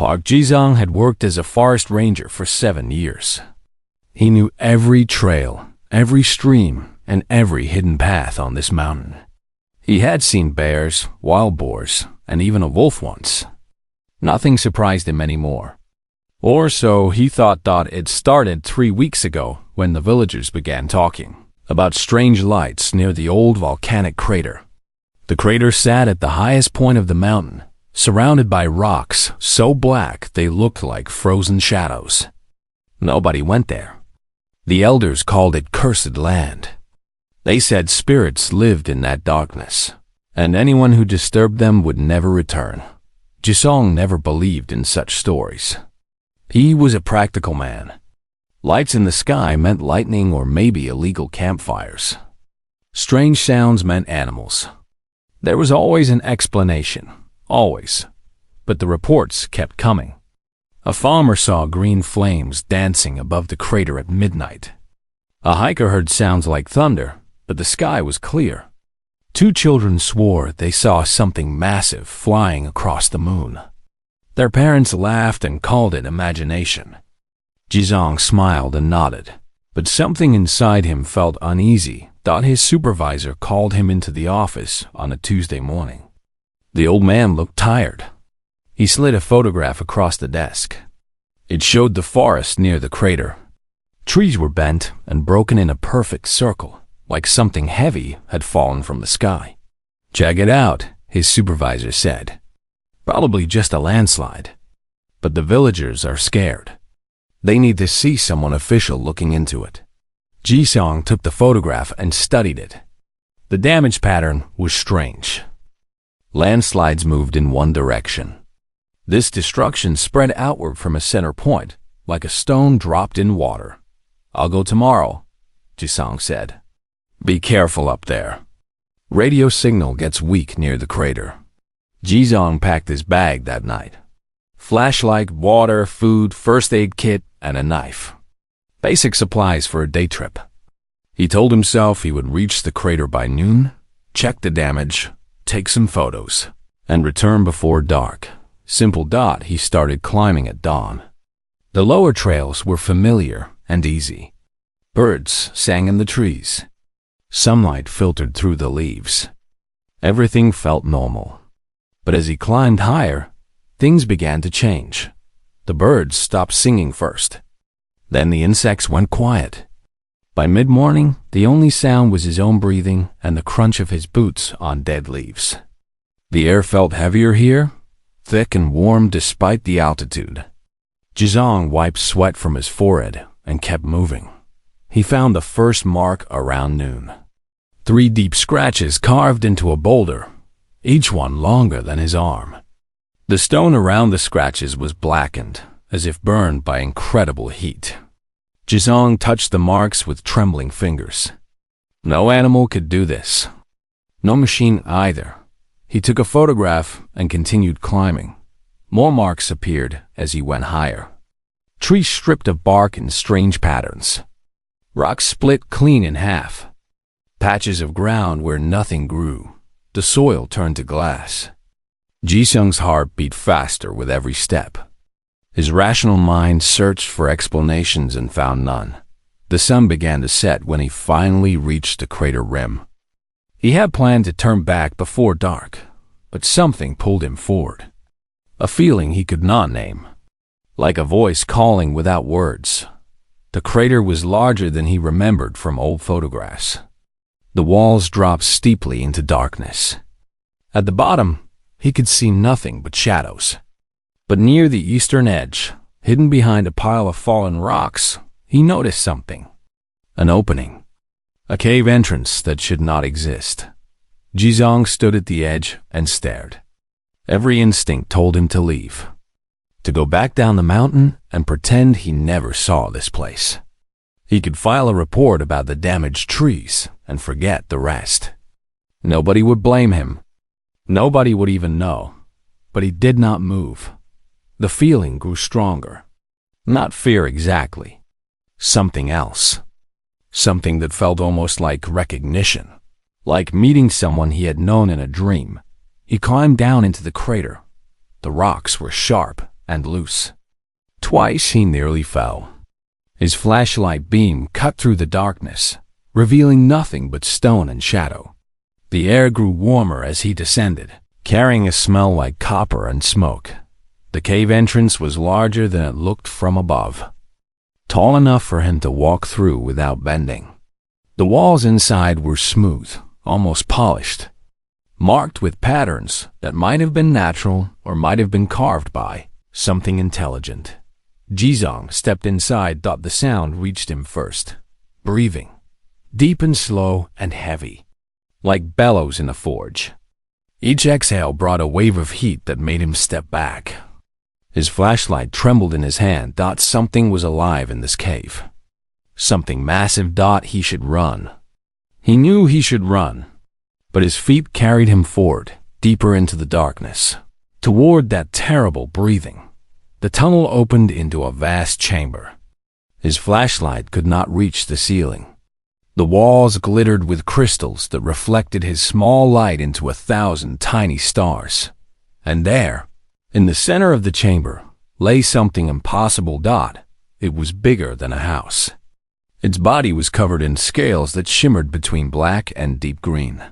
Park Jizong had worked as a forest ranger for 7 years. He knew every trail, every stream, and every hidden path on this mountain. He had seen bears, wild boars, and even a wolf once. Nothing surprised him anymore. Or so he thought. It started 3 weeks ago when the villagers began talking about strange lights near the old volcanic crater. The crater sat at the highest point of the mountain, surrounded by rocks so black they looked like frozen shadows. Nobody went there. The elders called it cursed land. They said spirits lived in that darkness, and anyone who disturbed them would never return. Jisong never believed in such stories. He was a practical man. Lights in the sky meant lightning or maybe illegal campfires. Strange sounds meant animals. There was always an explanation, always. But the reports kept coming. A farmer saw green flames dancing above the crater at midnight. A hiker heard sounds like thunder, but the sky was clear. 2 children swore they saw something massive flying across the moon. Their parents laughed and called it imagination. Jizong smiled and nodded, but something inside him felt uneasy. His supervisor called him into the office on a Tuesday morning. The old man looked tired. He slid a photograph across the desk. It showed the forest near the crater. Trees were bent and broken in a perfect circle, like something heavy had fallen from the sky. "Check it out," his supervisor said. "Probably just a landslide. But the villagers are scared. They need to see someone official looking into it." Jisong took the photograph and studied it. The damage pattern was strange. Landslides moved in one direction. This destruction spread outward from a center point, like a stone dropped in water. "I'll go tomorrow," Jisong said. "Be careful up there. Radio signal gets weak near the crater." Jisong packed his bag that night. Flashlight, water, food, first aid kit, and a knife. Basic supplies for a day trip. He told himself he would reach the crater by noon, check the damage, take some photos, and return before dark. Simple. He started climbing at dawn. The lower trails were familiar and easy. Birds sang in the trees. Sunlight filtered through the leaves. Everything felt normal. But as he climbed higher, things began to change. The birds stopped singing first. Then the insects went quiet. By mid-morning, the only sound was his own breathing and the crunch of his boots on dead leaves. The air felt heavier here, thick and warm despite the altitude. Jizong wiped sweat from his forehead and kept moving. He found the first mark around noon. 3 deep scratches carved into a boulder, each one longer than his arm. The stone around the scratches was blackened, as if burned by incredible heat. Jizong touched the marks with trembling fingers. No animal could do this. No machine either. He took a photograph and continued climbing. More marks appeared as he went higher. Trees stripped of bark in strange patterns. Rocks split clean in half. Patches of ground where nothing grew. The soil turned to glass. Jisung's heart beat faster with every step. His rational mind searched for explanations and found none. The sun began to set when he finally reached the crater rim. He had planned to turn back before dark, but something pulled him forward. A feeling he could not name. Like a voice calling without words. The crater was larger than he remembered from old photographs. The walls dropped steeply into darkness. At the bottom, he could see nothing but shadows. But near the eastern edge, hidden behind a pile of fallen rocks, he noticed something. An opening. A cave entrance that should not exist. Jizong stood at the edge and stared. Every instinct told him to leave. To go back down the mountain and pretend he never saw this place. He could file a report about the damaged trees and forget the rest. Nobody would blame him. Nobody would even know. But he did not move. The feeling grew stronger. Not fear exactly. Something else. Something that felt almost like recognition. Like meeting someone he had known in a dream. He climbed down into the crater. The rocks were sharp and loose. Twice he nearly fell. His flashlight beam cut through the darkness, revealing nothing but stone and shadow. The air grew warmer as he descended, carrying a smell like copper and smoke. The cave entrance was larger than it looked from above, tall enough for him to walk through without bending. The walls inside were smooth, almost polished, marked with patterns that might have been natural or might have been carved by something intelligent. Jizong stepped inside, thought the sound reached him first. Breathing, deep and slow and heavy, like bellows in a forge. Each exhale brought a wave of heat that made him step back. His flashlight trembled in his hand. Something was alive in this cave. Something massive. He should run. He knew he should run, but his feet carried him forward, deeper into the darkness, toward that terrible breathing. The tunnel opened into a vast chamber. His flashlight could not reach the ceiling. The walls glittered with crystals that reflected his small light into 1,000 tiny stars. And there, in the center of the chamber, lay something impossible. It was bigger than a house. Its body was covered in scales that shimmered between black and deep green.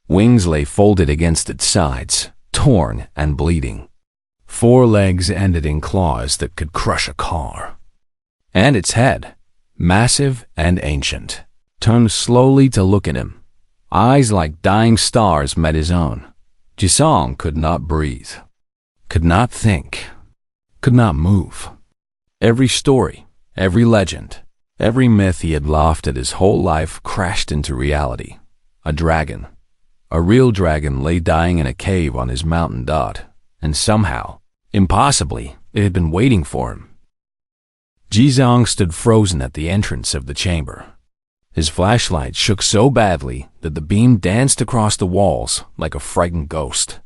Wings lay folded against its sides, torn and bleeding. 4 legs ended in claws that could crush a car. And its head, massive and ancient, turned slowly to look at him. Eyes like dying stars met his own. Jisong could not breathe, could not think, could not move. Every story, every legend, every myth he had laughed at his whole life crashed into reality. A dragon, a real dragon, lay dying in a cave on his mountain. And somehow, impossibly, it had been waiting for him. Jizong stood frozen at the entrance of the chamber. His flashlight shook so badly that the beam danced across the walls like a frightened ghost.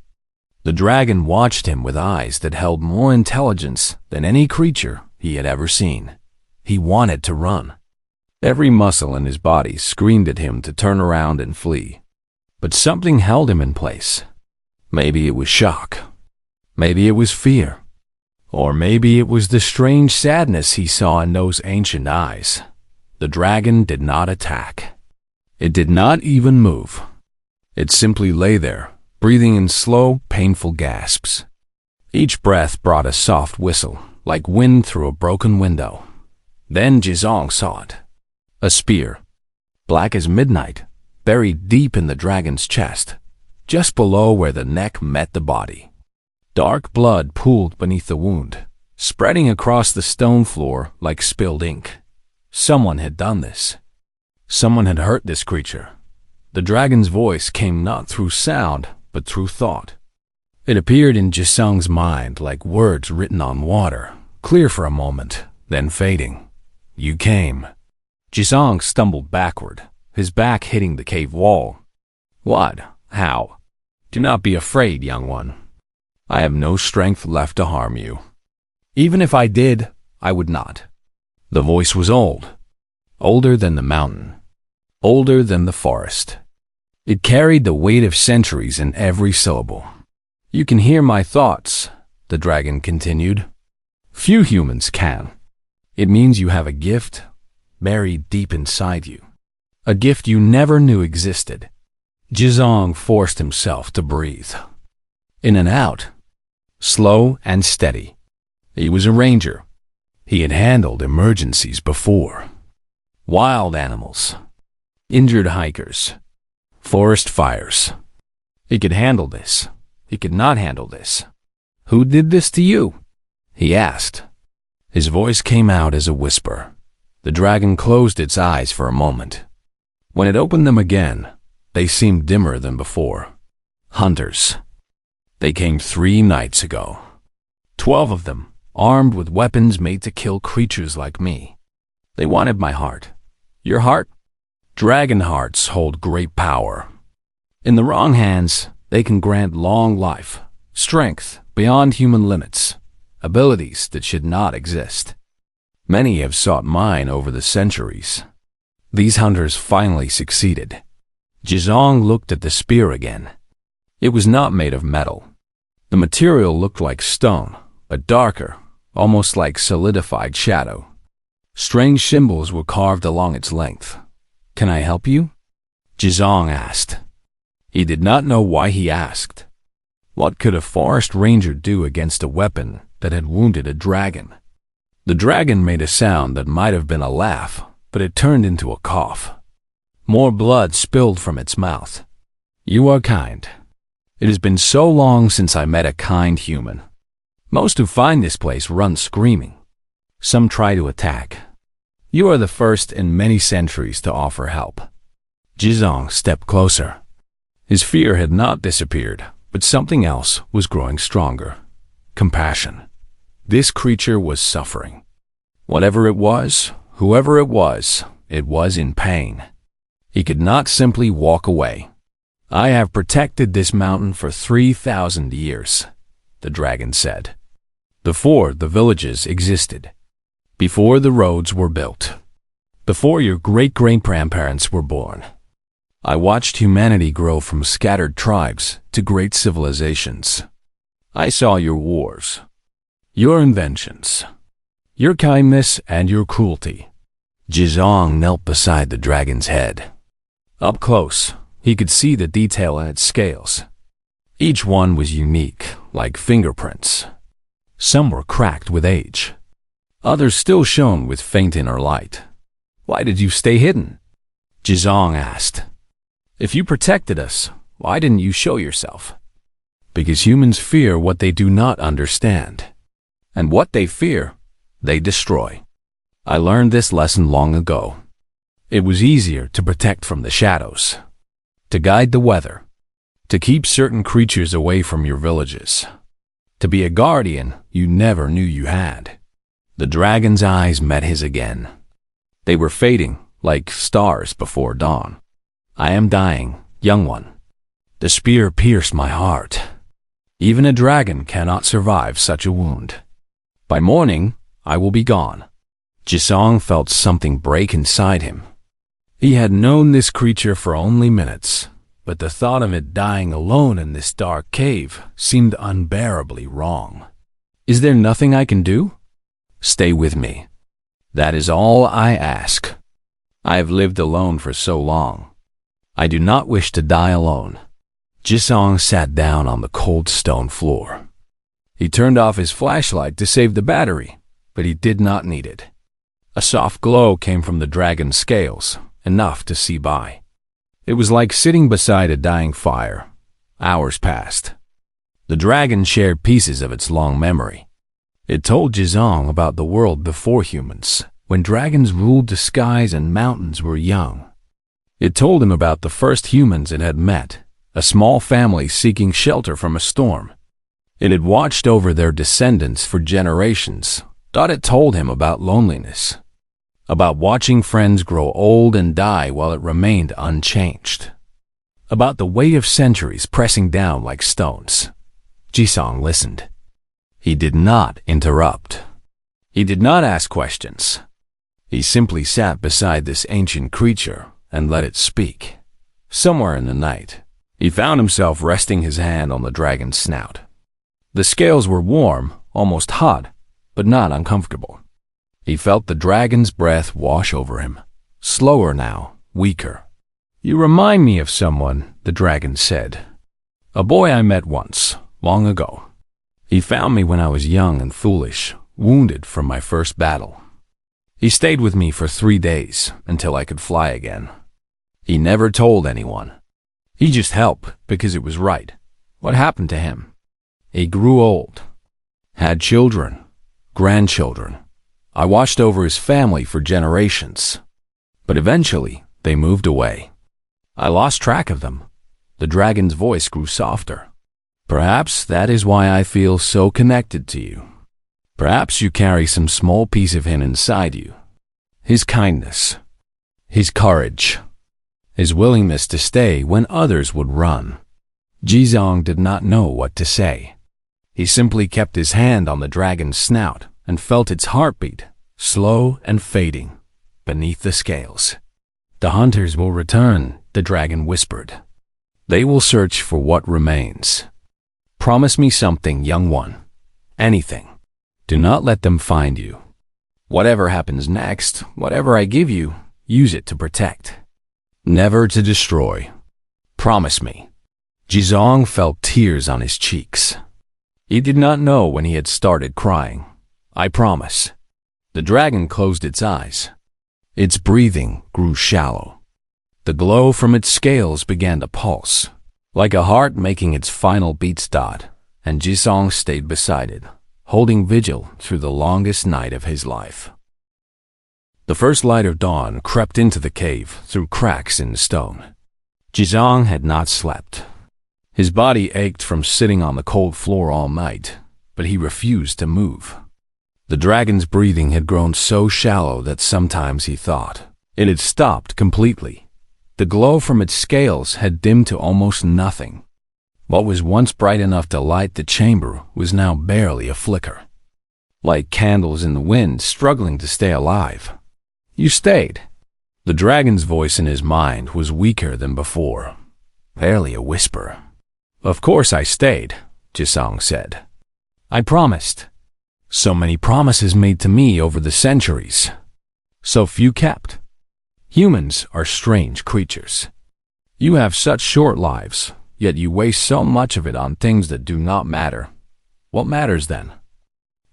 The dragon watched him with eyes that held more intelligence than any creature he had ever seen. He wanted to run. Every muscle in his body screamed at him to turn around and flee. But something held him in place. Maybe it was shock. Maybe it was fear. Or maybe it was the strange sadness he saw in those ancient eyes. The dragon did not attack. It did not even move. It simply lay there, breathing in slow, painful gasps. Each breath brought a soft whistle, like wind through a broken window. Then Jizong saw it. A spear, black as midnight, buried deep in the dragon's chest, just below where the neck met the body. Dark blood pooled beneath the wound, spreading across the stone floor like spilled ink. Someone had done this. Someone had hurt this creature. The dragon's voice came not through sound, but through thought. It appeared in Jisung's mind like words written on water, clear for a moment, then fading. You came. Jisung stumbled backward, his back hitting the cave wall. What? How? Do not be afraid, young one. I have no strength left to harm you. Even if I did, I would not. The voice was old, older than the mountain, older than the forest. It carried the weight of centuries in every syllable. You can hear my thoughts, the dragon continued. Few humans can. It means you have a gift buried deep inside you, a gift you never knew existed. Jizong forced himself to breathe. In and out, slow and steady. He was a ranger. He had handled emergencies before. Wild animals, injured hikers, forest fires. He could handle this. He could not handle this. Who did this to you? He asked. His voice came out as a whisper. The dragon closed its eyes for a moment. When it opened them again, they seemed dimmer than before. Hunters. They came 3 nights ago. 12 of them, armed with weapons made to kill creatures like me. They wanted my heart. Your heart? Dragon hearts hold great power. In the wrong hands, they can grant long life, strength beyond human limits, abilities that should not exist. Many have sought mine over the centuries. These hunters finally succeeded. Jizong looked at the spear again. It was not made of metal. The material looked like stone, a darker, almost like solidified shadow. Strange symbols were carved along its length. "Can I help you?" Jizong asked. He did not know why he asked. What could a forest ranger do against a weapon that had wounded a dragon? The dragon made a sound that might have been a laugh, but it turned into a cough. More blood spilled from its mouth. "You are kind. It has been so long since I met a kind human. Most who find this place run screaming. Some try to attack. You are the first in many centuries to offer help." Jizong stepped closer. His fear had not disappeared, but something else was growing stronger. Compassion. This creature was suffering. Whatever it was, whoever it was in pain. He could not simply walk away. "I have protected this mountain for 3,000 years, the dragon said. Before the villages existed. Before the roads were built. Before your great-great-grandparents were born. I watched humanity grow from scattered tribes to great civilizations. I saw your wars, your inventions, your kindness and your cruelty." Jizong knelt beside the dragon's head. Up close, he could see the detail in its scales. Each one was unique, like fingerprints. Some were cracked with age. Others still shone with faint inner light. "Why did you stay hidden?" Jizong asked. "If you protected us, why didn't you show yourself?" "Because humans fear what they do not understand. And what they fear, they destroy. I learned this lesson long ago. It was easier to protect from the shadows, to guide the weather, to keep certain creatures away from your villages, to be a guardian you never knew you had." The dragon's eyes met his again. They were fading like stars before dawn. "I am dying, young one. The spear pierced my heart. Even a dragon cannot survive such a wound. By morning, I will be gone." Jisong felt something break inside him. He had known this creature for only minutes, but the thought of it dying alone in this dark cave seemed unbearably wrong. "Is there nothing I can do?" "Stay with me. That is all I ask. I have lived alone for so long. I do not wish to die alone." Jisong sat down on the cold stone floor. He turned off his flashlight to save the battery, but he did not need it. A soft glow came from the dragon's scales, enough to see by. It was like sitting beside a dying fire. Hours passed. The dragon shared pieces of its long memory. It told Jizong about the world before humans, when dragons ruled the skies and mountains were young. It told him about the first humans it had met, a small family seeking shelter from a storm. It had watched over their descendants for generations. Thought it told him about loneliness, about watching friends grow old and die while it remained unchanged, about the weight of centuries pressing down like stones. Jisong listened. He did not interrupt. He did not ask questions. He simply sat beside this ancient creature and let it speak. Somewhere in the night, he found himself resting his hand on the dragon's snout. The scales were warm, almost hot, but not uncomfortable. He felt the dragon's breath wash over him, slower now, weaker. "You remind me of someone," the dragon said. "A boy I met once, long ago. He found me when I was young and foolish, wounded from my first battle. He stayed with me for 3 days until I could fly again. He never told anyone. He just helped because it was right. What happened to him? He grew old, had children, grandchildren. I watched over his family for generations. But eventually, they moved away. I lost track of them." The dragon's voice grew softer. "Perhaps that is why I feel so connected to you. Perhaps you carry some small piece of him inside you. His kindness, his courage, his willingness to stay when others would run." Jizong did not know what to say. He simply kept his hand on the dragon's snout and felt its heartbeat, slow and fading, beneath the scales. "The hunters will return," the dragon whispered. "They will search for what remains. Promise me something, young one. Anything." Do not let them find you. Whatever happens next, whatever I give you, use it to protect. Never to destroy. Promise me. Jizong felt tears on his cheeks. He did not know when he had started crying. I promise. The dragon closed its eyes. Its breathing grew shallow. The glow from its scales began to pulse, like a heart making its final beat start, and Jisong stayed beside it, holding vigil through the longest night of his life. The first light of dawn crept into the cave through cracks in the stone. Jizong had not slept. His body ached from sitting on the cold floor all night, but he refused to move. The dragon's breathing had grown so shallow that sometimes he thought it had stopped completely. The glow from its scales had dimmed to almost nothing. What was once bright enough to light the chamber was now barely a flicker, like candles in the wind struggling to stay alive. You stayed. The dragon's voice in his mind was weaker than before, barely a whisper. Of course I stayed, Jisong said. I promised. So many promises made to me over the centuries. So few kept. Humans are strange creatures. You have such short lives, yet you waste so much of it on things that do not matter. What matters then?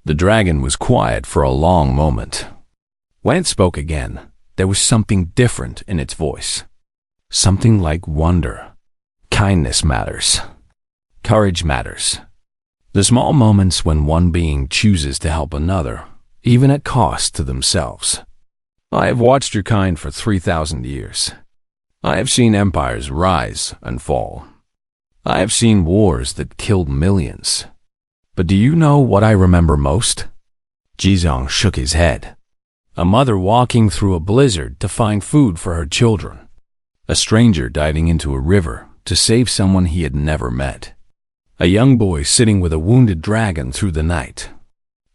The dragon was quiet for a long moment. When it spoke again, there was something different in its voice. Something like wonder. Kindness matters. Courage matters. The small moments when one being chooses to help another, even at cost to themselves. I have watched your kind for 3,000 years. I have seen empires rise and fall. I have seen wars that killed millions. But do you know what I remember most? Jizong shook his head. A mother walking through a blizzard to find food for her children. A stranger diving into a river to save someone he had never met. A young boy sitting with a wounded dragon through the night,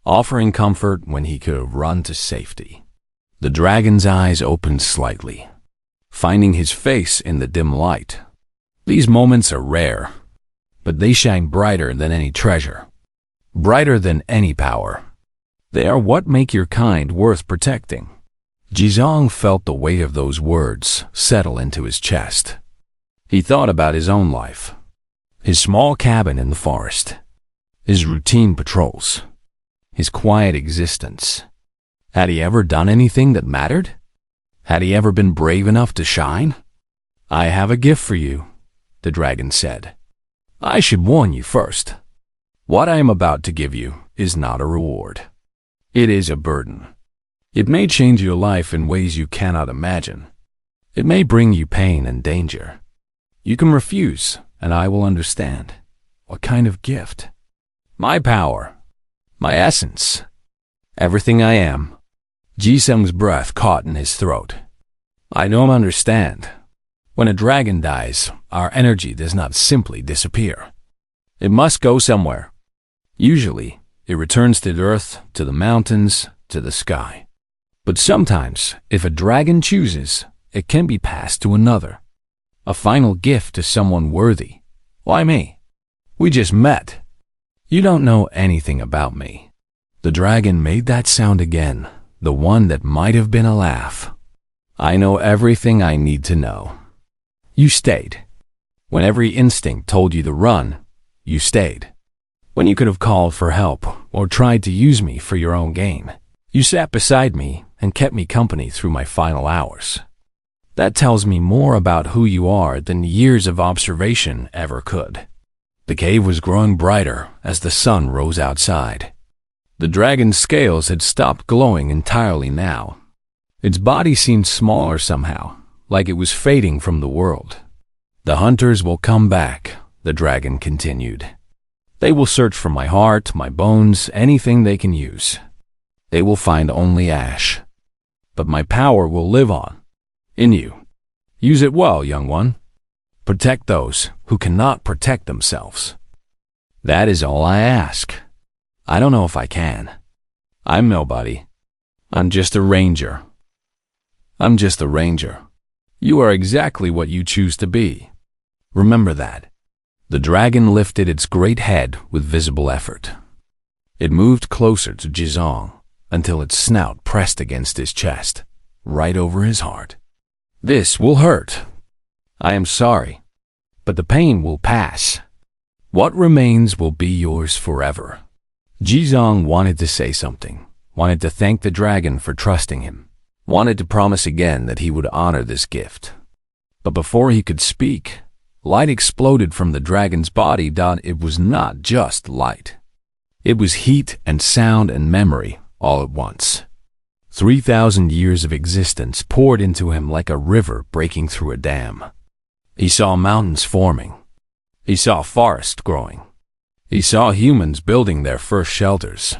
offering comfort when he could have run to safety. The dragon's eyes opened slightly, finding his face in the dim light. These moments are rare, but they shine brighter than any treasure, brighter than any power. They are what make your kind worth protecting. Jizong felt the weight of those words settle into his chest. He thought about his own life. His small cabin in the forest, his routine patrols, his quiet existence. Had he ever done anything that mattered? Had he ever been brave enough to shine? I have a gift for you, the dragon said. I should warn you first. What I am about to give you is not a reward. It is a burden. It may change your life in ways you cannot imagine. It may bring you pain and danger. You can refuse, and I will understand. What kind of gift? My power. My essence. Everything I am. Jisung's breath caught in his throat. I don't understand. When a dragon dies, our energy does not simply disappear. It must go somewhere. Usually, it returns to the earth, to the mountains, to the sky. But sometimes, if a dragon chooses, it can be passed to another. A final gift to someone worthy. Why me? We just met. You don't know anything about me. The dragon made that sound again, the one that might have been a laugh. I know everything I need to know. You stayed. When every instinct told you to run, you stayed. When you could have called for help or tried to use me for your own gain, you sat beside me and kept me company through my final hours. That tells me more about who you are than years of observation ever could. The cave was growing brighter as the sun rose outside. The dragon's scales had stopped glowing entirely now. Its body seemed smaller somehow, like it was fading from the world. The hunters will come back, the dragon continued. They will search for my heart, my bones, anything they can use. They will find only ash. But my power will live on. In you. Use it well, young one. Protect those who cannot protect themselves. That is all I ask. I don't know if I can. I'm nobody. I'm just a ranger. I'm just a ranger. You are exactly what you choose to be. Remember that. The dragon lifted its great head with visible effort. It moved closer to Jizong until its snout pressed against his chest, right over his heart. "This will hurt. I am sorry, but the pain will pass. What remains will be yours forever." Jizong wanted to say something, wanted to thank the dragon for trusting him, wanted to promise again that he would honor this gift. But before he could speak, light exploded from the dragon's body. It was not just light. It was heat and sound and memory all at once. 3,000 years of existence poured into him like a river breaking through a dam. He saw mountains forming. He saw forests growing. He saw humans building their first shelters.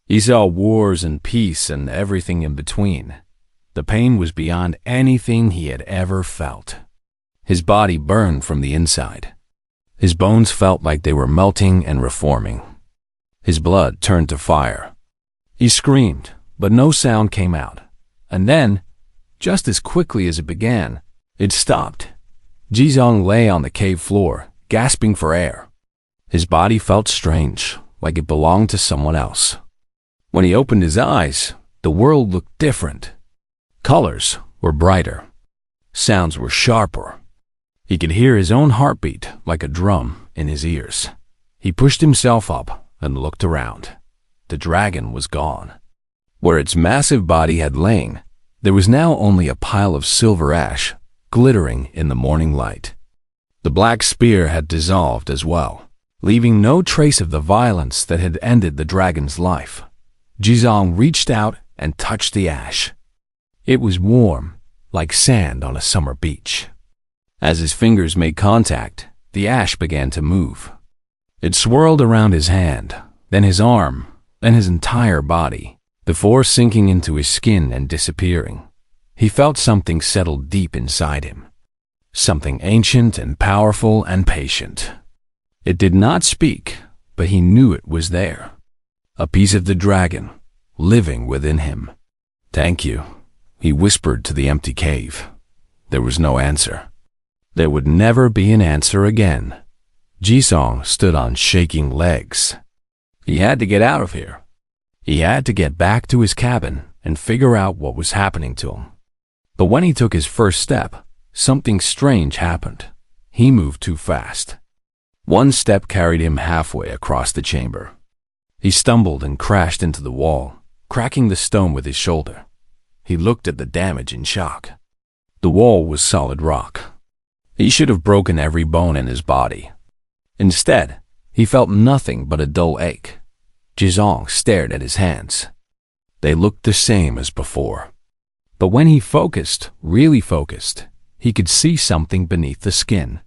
He saw wars and peace and everything in between. The pain was beyond anything he had ever felt. His body burned from the inside. His bones felt like they were melting and reforming. His blood turned to fire. He screamed, but no sound came out. And then, just as quickly as it began, it stopped. Jizong lay on the cave floor, gasping for air. His body felt strange, like it belonged to someone else. When he opened his eyes, the world looked different. Colors were brighter. Sounds were sharper. He could hear his own heartbeat like a drum in his ears. He pushed himself up and looked around. The dragon was gone. Where its massive body had lain, there was now only a pile of silver ash, glittering in the morning light. The black spear had dissolved as well, leaving no trace of the violence that had ended the dragon's life. Jizong reached out and touched the ash. It was warm, like sand on a summer beach. As his fingers made contact, the ash began to move. It swirled around his hand, then his arm, then his entire body, before sinking into his skin and disappearing. He felt something settle deep inside him. Something ancient and powerful and patient. It did not speak, but he knew it was there. A piece of the dragon, living within him. "Thank you," he whispered to the empty cave. There was no answer. There would never be an answer again. Jizong stood on shaking legs. He had to get out of here. He had to get back to his cabin and figure out what was happening to him. But when he took his first step, something strange happened. He moved too fast. One step carried him halfway across the chamber. He stumbled and crashed into the wall, cracking the stone with his shoulder. He looked at the damage in shock. The wall was solid rock. He should have broken every bone in his body. Instead, he felt nothing but a dull ache. Jizong stared at his hands. They looked the same as before. But when he focused, really focused, he could see something beneath the skin.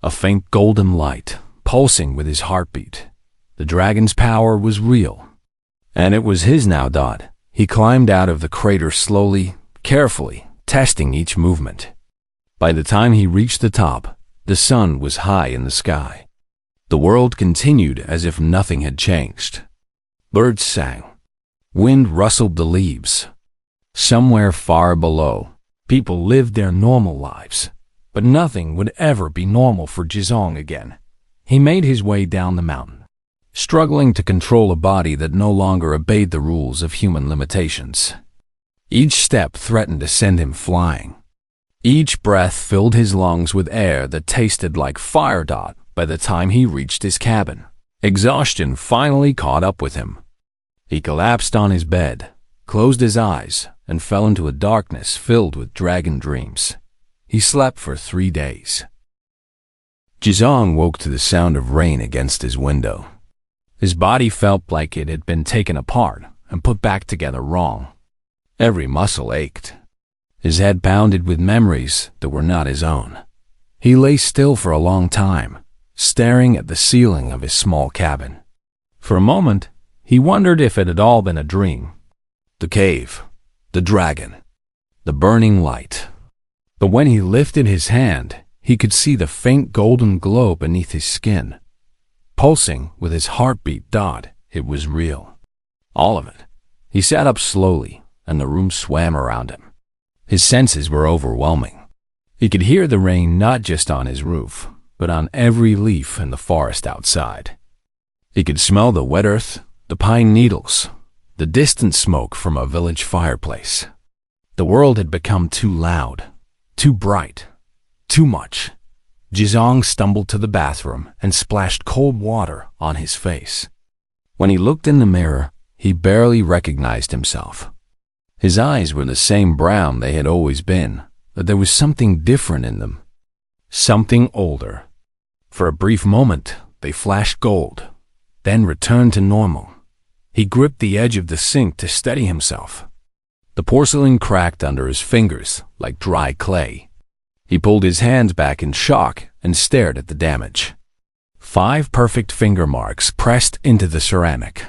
A faint golden light, pulsing with his heartbeat. The dragon's power was real. And it was his now. He climbed out of the crater slowly, carefully, testing each movement. By the time he reached the top, the sun was high in the sky. The world continued as if nothing had changed. Birds sang. Wind rustled the leaves. Somewhere far below, people lived their normal lives. But nothing would ever be normal for Jizong again. He made his way down the mountain, struggling to control a body that no longer obeyed the rules of human limitations. Each step threatened to send him flying. Each breath filled his lungs with air that tasted like fire. By the time he reached his cabin, exhaustion finally caught up with him. He collapsed on his bed, closed his eyes, and fell into a darkness filled with dragon dreams. He slept for 3 days. Jizong woke to the sound of rain against his window. His body felt like it had been taken apart and put back together wrong. Every muscle ached. His head pounded with memories that were not his own. He lay still for a long time, staring at the ceiling of his small cabin. For a moment, he wondered if it had all been a dream. The cave, the dragon, the burning light. But when he lifted his hand, he could see the faint golden glow beneath his skin. Pulsing with his heartbeat. It was real. All of it. He sat up slowly, and the room swam around him. His senses were overwhelming. He could hear the rain not just on his roof, but on every leaf in the forest outside. He could smell the wet earth the pine needles, the distant smoke from a village fireplace. The world had become too loud, too bright, too much. Jizong stumbled to the bathroom and splashed cold water on his face. When he looked in the mirror, he barely recognized himself. His eyes were the same brown they had always been, but there was something different in them. Something older. For a brief moment, they flashed gold, then returned to normal. He gripped the edge of the sink to steady himself. The porcelain cracked under his fingers like dry clay. He pulled his hands back in shock and stared at the damage. 5 perfect finger marks pressed into the ceramic.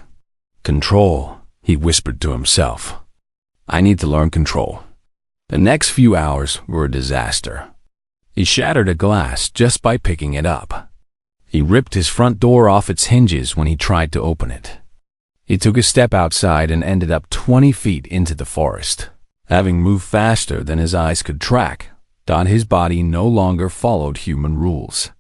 Control, he whispered to himself. I need to learn control. The next few hours were a disaster. He shattered a glass just by picking it up. He ripped his front door off its hinges when he tried to open it. He took a step outside and ended up 20 feet into the forest. Having moved faster than his eyes could track, his body no longer followed human rules.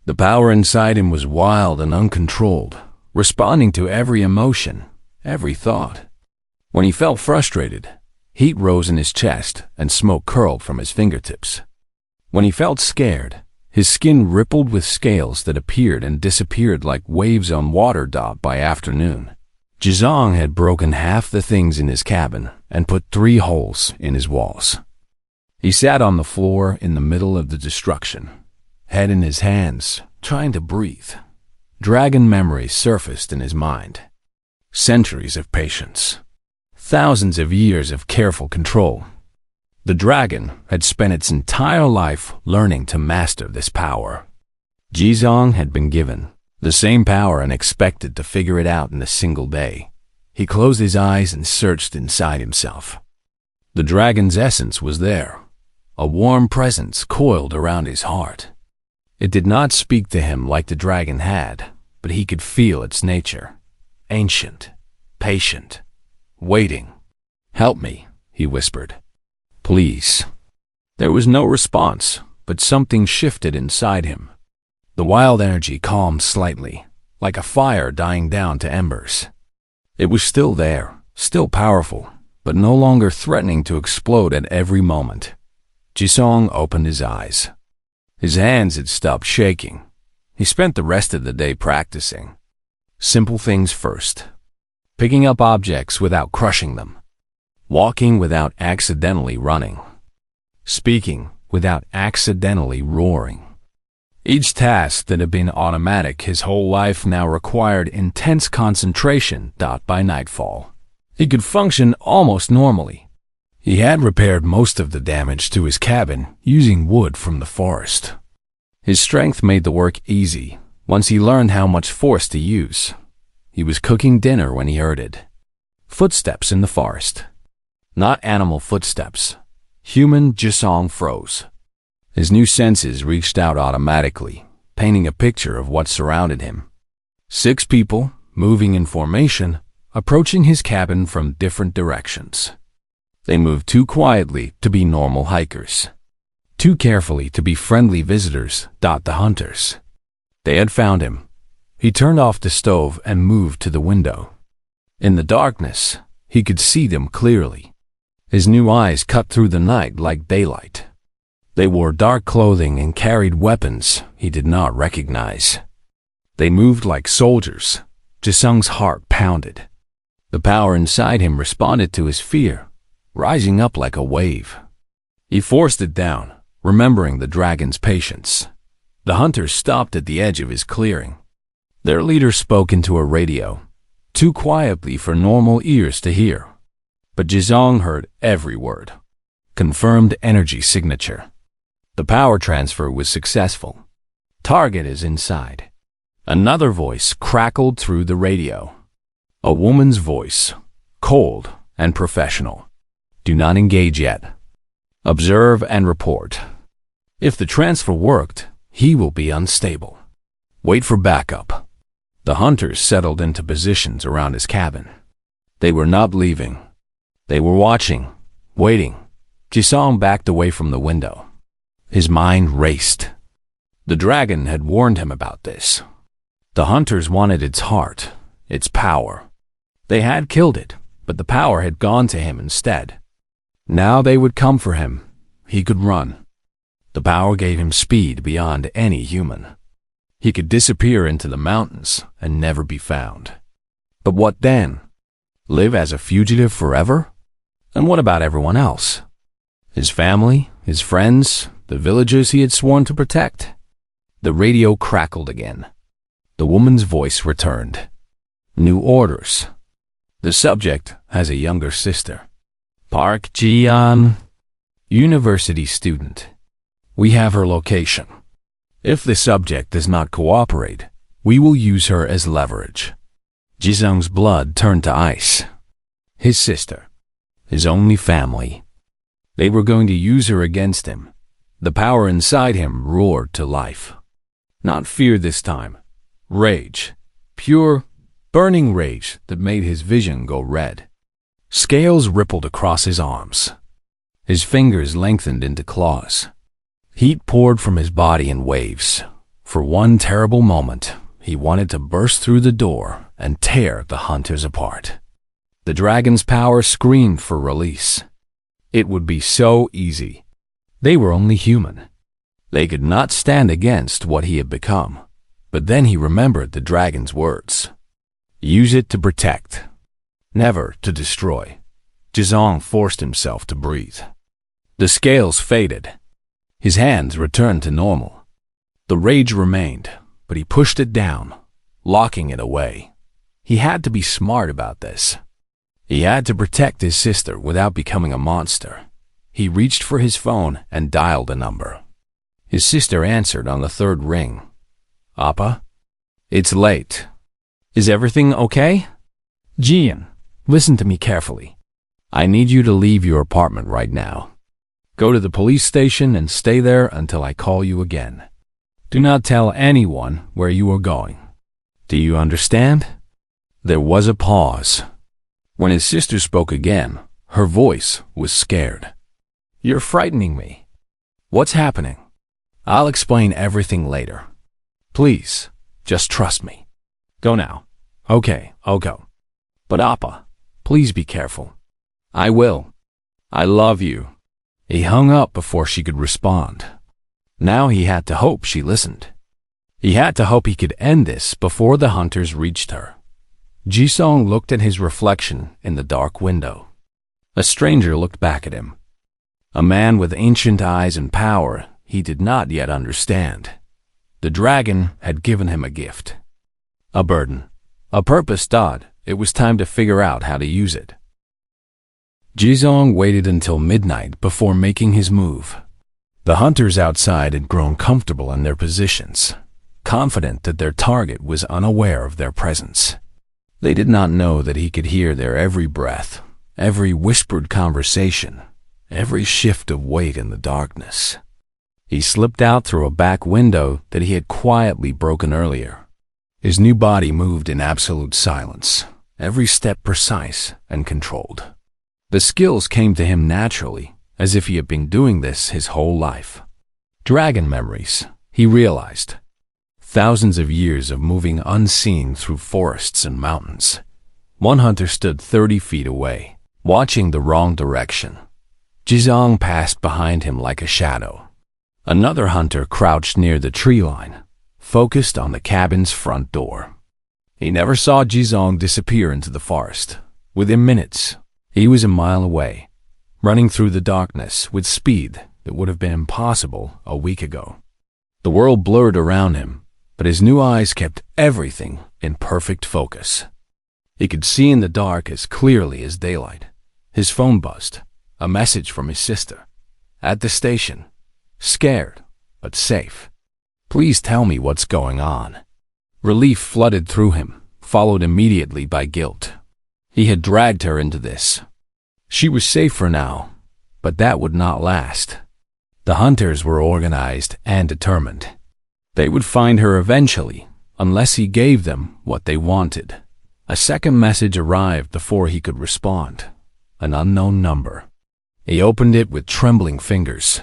The power inside him was wild and uncontrolled, responding to every emotion, every thought. When he felt frustrated, heat rose in his chest and smoke curled from his fingertips. When he felt scared, his skin rippled with scales that appeared and disappeared like waves on water by afternoon. Jizong had broken half the things in his cabin and put 3 holes in his walls. He sat on the floor in the middle of the destruction, head in his hands, trying to breathe. Dragon memories surfaced in his mind. Centuries of patience. Thousands of years of careful control. The dragon had spent its entire life learning to master this power. Jizong had been given the same power and expected to figure it out in a single day. He closed his eyes and searched inside himself. The dragon's essence was there, a warm presence coiled around his heart. It did not speak to him like the dragon had, but he could feel its nature. Ancient, patient, waiting. Help me, he whispered. Please. There was no response, but something shifted inside him. The wild energy calmed slightly, like a fire dying down to embers. It was still there, still powerful, but no longer threatening to explode at every moment. Jisong opened his eyes. His hands had stopped shaking. He spent the rest of the day practicing. Simple things first. Picking up objects without crushing them. Walking without accidentally running. Speaking without accidentally roaring. Each task that had been automatic his whole life now required intense concentration. By nightfall, he could function almost normally. He had repaired most of the damage to his cabin using wood from the forest. His strength made the work easy once he learned how much force to use. He was cooking dinner when he heard it. Footsteps in the forest. Not animal footsteps. Human. Jisong froze. His new senses reached out automatically, painting a picture of what surrounded him. 6 people, moving in formation, approaching his cabin from different directions. They moved too quietly to be normal hikers. Too carefully to be friendly visitors. The hunters. They had found him. He turned off the stove and moved to the window. In the darkness, he could see them clearly. His new eyes cut through the night like daylight. They wore dark clothing and carried weapons he did not recognize. They moved like soldiers. Jisung's heart pounded. The power inside him responded to his fear, rising up like a wave. He forced it down, remembering the dragon's patience. The hunters stopped at the edge of his clearing. Their leader spoke into a radio, too quietly for normal ears to hear. But Jisong heard every word. Confirmed energy signature. The power transfer was successful. Target is inside. Another voice crackled through the radio. A woman's voice, cold and professional. Do not engage yet. Observe and report. If the transfer worked, he will be unstable. Wait for backup. The hunters settled into positions around his cabin. They were not leaving. They were watching, waiting. Jisong backed away from the window. His mind raced. The dragon had warned him about this. The hunters wanted its heart, its power, They had killed it, but the power had gone to him instead. Now they would come for him. He could run. The power gave him speed beyond any human. He could disappear into the mountains and never be found. But what then? Live as a fugitive forever? And what about everyone else? His family, his friends, the villagers he had sworn to protect? The radio crackled again. The woman's voice returned. New orders. The subject has a younger sister. Park Ji-an, university student. We have her location. If the subject does not cooperate, we will use her as leverage. Jisung's blood turned to ice. His sister. His only family. They were going to use her against him. The power inside him roared to life. Not fear this time. Rage. Pure, burning rage that made his vision go red. Scales rippled across his arms. His fingers lengthened into claws. Heat poured from his body in waves. For one terrible moment, he wanted to burst through the door and tear the hunters apart. The dragon's power screamed for release. It would be so easy. They were only human. They could not stand against what he had become. But then he remembered the dragon's words. Use it to protect, never to destroy. Jisung forced himself to breathe. The scales faded. His hands returned to normal. The rage remained, but he pushed it down, locking it away. He had to be smart about this. He had to protect his sister without becoming a monster. He reached for his phone and dialed a number. His sister answered on the third ring. Appa? It's late. Is everything okay? Jian, listen to me carefully. I need you to leave your apartment right now. Go to the police station and stay there until I call you again. Do not tell anyone where you are going. Do you understand? There was a pause. When his sister spoke again, her voice was scared. You're frightening me. What's happening? I'll explain everything later. Please, just trust me. Go now. Okay, I'll go. But Appa, please be careful. I will. I love you. He hung up before she could respond. Now he had to hope she listened. He had to hope he could end this before the hunters reached her. Jisung looked at his reflection in the dark window. A stranger looked back at him. A man with ancient eyes and power he did not yet understand. The dragon had given him a gift. A burden. A purpose thought it was time to figure out how to use it. Jisung waited until midnight before making his move. The hunters outside had grown comfortable in their positions, confident that their target was unaware of their presence. They did not know that he could hear their every breath, every whispered conversation, every shift of weight in the darkness. He slipped out through a back window that he had quietly broken earlier. His new body moved in absolute silence, every step precise and controlled. The skills came to him naturally, as if he had been doing this his whole life. Dragon memories, he realized. Thousands of years of moving unseen through forests and mountains. One hunter stood 30 feet away, watching the wrong direction. Jisung passed behind him like a shadow. Another hunter crouched near the tree line, focused on the cabin's front door. He never saw Jisung disappear into the forest. Within minutes, he was a mile away, running through the darkness with speed that would have been impossible a week ago. The world blurred around him, but his new eyes kept everything in perfect focus. He could see in the dark as clearly as daylight. His phone buzzed, a message from his sister. At the station, scared, but safe. Please tell me what's going on. Relief flooded through him, followed immediately by guilt. He had dragged her into this. She was safe for now, but that would not last. The hunters were organized and determined. They would find her eventually, unless he gave them what they wanted. A second message arrived before he could respond. An unknown number. He opened it with trembling fingers.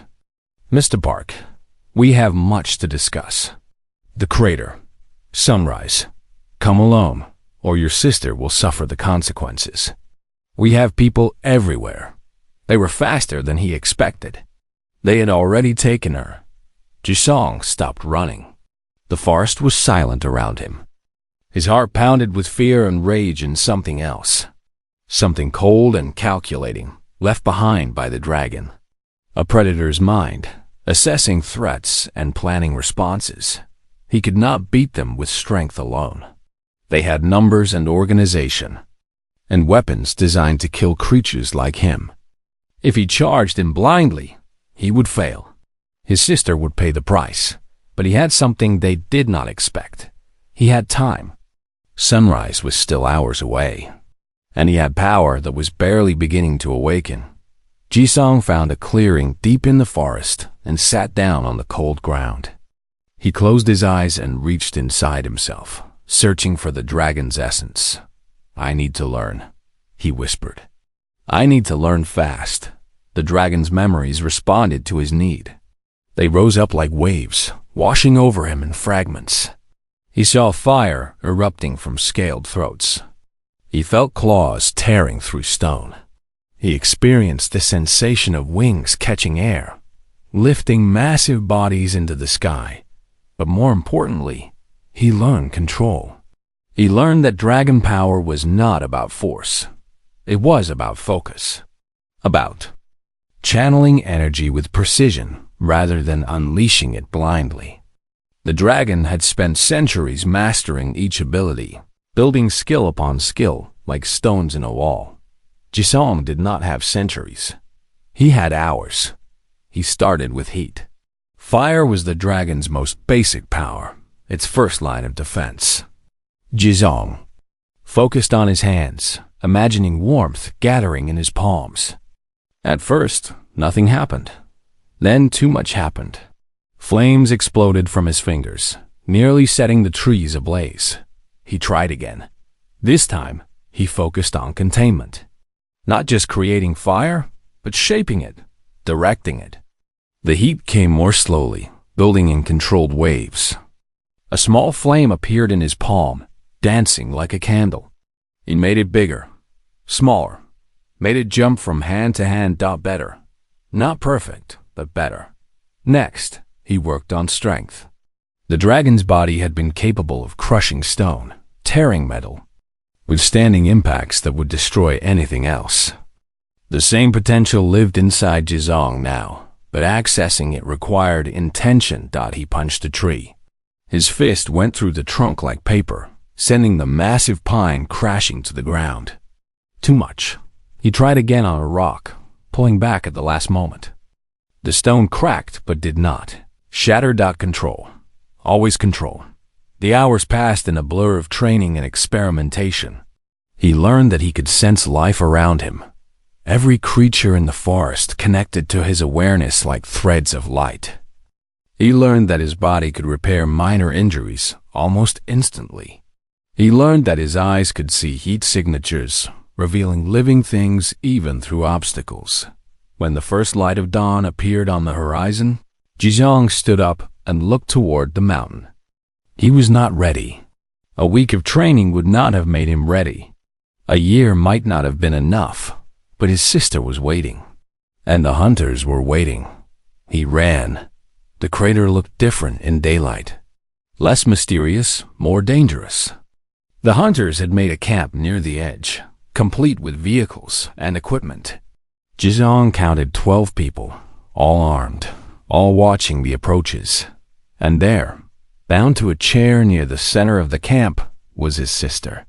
Mr. Park, we have much to discuss. The crater. Sunrise. Come alone, or your sister will suffer the consequences. We have people everywhere. They were faster than he expected. They had already taken her. Jisong stopped running. The forest was silent around him. His heart pounded with fear and rage and something else. Something cold and calculating, left behind by the dragon. A predator's mind, assessing threats and planning responses. He could not beat them with strength alone. They had numbers and organization, and weapons designed to kill creatures like him. If he charged him blindly, he would fail. His sister would pay the price, but he had something they did not expect. He had time. Sunrise was still hours away, and he had power that was barely beginning to awaken. Jisong found a clearing deep in the forest and sat down on the cold ground. He closed his eyes and reached inside himself, searching for the dragon's essence. "I need to learn," he whispered. "I need to learn fast." The dragon's memories responded to his need. They rose up like waves, washing over him in fragments. He saw fire erupting from scaled throats. He felt claws tearing through stone. He experienced the sensation of wings catching air, lifting massive bodies into the sky. But more importantly, he learned control. He learned that dragon power was not about force. It was about focus. About channeling energy with precision rather than unleashing it blindly. The dragon had spent centuries mastering each ability, building skill upon skill like stones in a wall. Jisong did not have centuries. He had hours. He started with heat. Fire was the dragon's most basic power, its first line of defense. Jisong focused on his hands, imagining warmth gathering in his palms. At first, nothing happened. Then too much happened. Flames exploded from his fingers, nearly setting the trees ablaze. He tried again. This time, he focused on containment. Not just creating fire, but shaping it, directing it. The heat came more slowly, building in controlled waves. A small flame appeared in his palm, dancing like a candle. He made it bigger, smaller, made it jump from hand to hand. Better. Not perfect, but better. Next, he worked on strength. The dragon's body had been capable of crushing stone, tearing metal, withstanding impacts that would destroy anything else. The same potential lived inside Jisong now, but accessing it required intention. He punched a tree. His fist went through the trunk like paper, sending the massive pine crashing to the ground. Too much. He tried again on a rock, pulling back at the last moment. The stone cracked but did not. Shattered. Control. Always control. The hours passed in a blur of training and experimentation. He learned that he could sense life around him. Every creature in the forest connected to his awareness like threads of light. He learned that his body could repair minor injuries almost instantly. He learned that his eyes could see heat signatures, revealing living things even through obstacles. When the first light of dawn appeared on the horizon, Jisong stood up and looked toward the mountain. He was not ready. A week of training would not have made him ready. A year might not have been enough, but his sister was waiting. And the hunters were waiting. He ran. The crater looked different in daylight. Less mysterious, more dangerous. The hunters had made a camp near the edge, complete with vehicles and equipment. Jisong counted 12 people, all armed, all watching the approaches. And there, bound to a chair near the center of the camp, was his sister.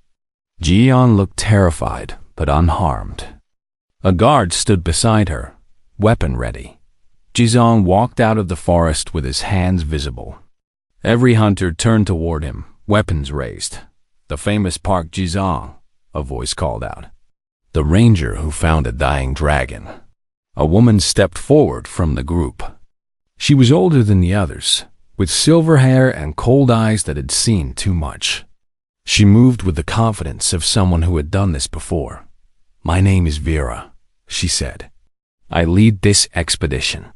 Jian looked terrified, but unharmed. A guard stood beside her, weapon ready. Jisong walked out of the forest with his hands visible. Every hunter turned toward him, weapons raised. "The famous Park Jisong," a voice called out. "The ranger who found a dying dragon." A woman stepped forward from the group. She was older than the others, with silver hair and cold eyes that had seen too much. She moved with the confidence of someone who had done this before. "My name is Vera," she said. "I lead this expedition.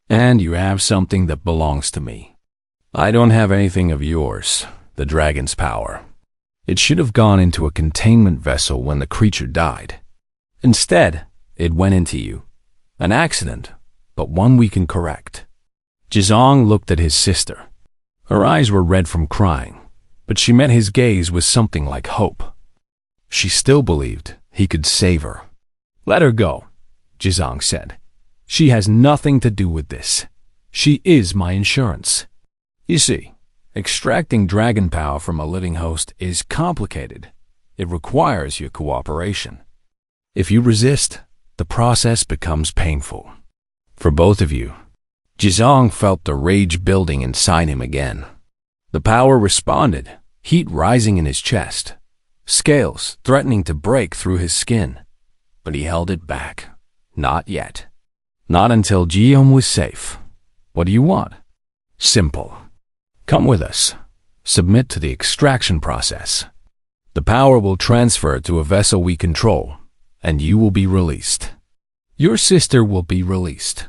And you have something that belongs to me. I don't have anything of yours, the dragon's power. It should have gone into a containment vessel when the creature died. Instead, it went into you. An accident, but one we can correct. Jizong looked at his sister. Her eyes were red from crying, but she met his gaze with something like hope. She still believed he could save her. "Let her go," Jizong said. "She has nothing to do with this. She is my insurance." You see, extracting dragon power from a living host is complicated. It requires your cooperation. If you resist, the process becomes painful. For both of you. Jizong felt the rage building inside him again. The power responded, heat rising in his chest, scales threatening to break through his skin. But he held it back. Not yet. Not until Jiyeon was safe. What do you want? Simple. Come with us. Submit to the extraction process. The power will transfer to a vessel we control, and you will be released. Your sister will be released.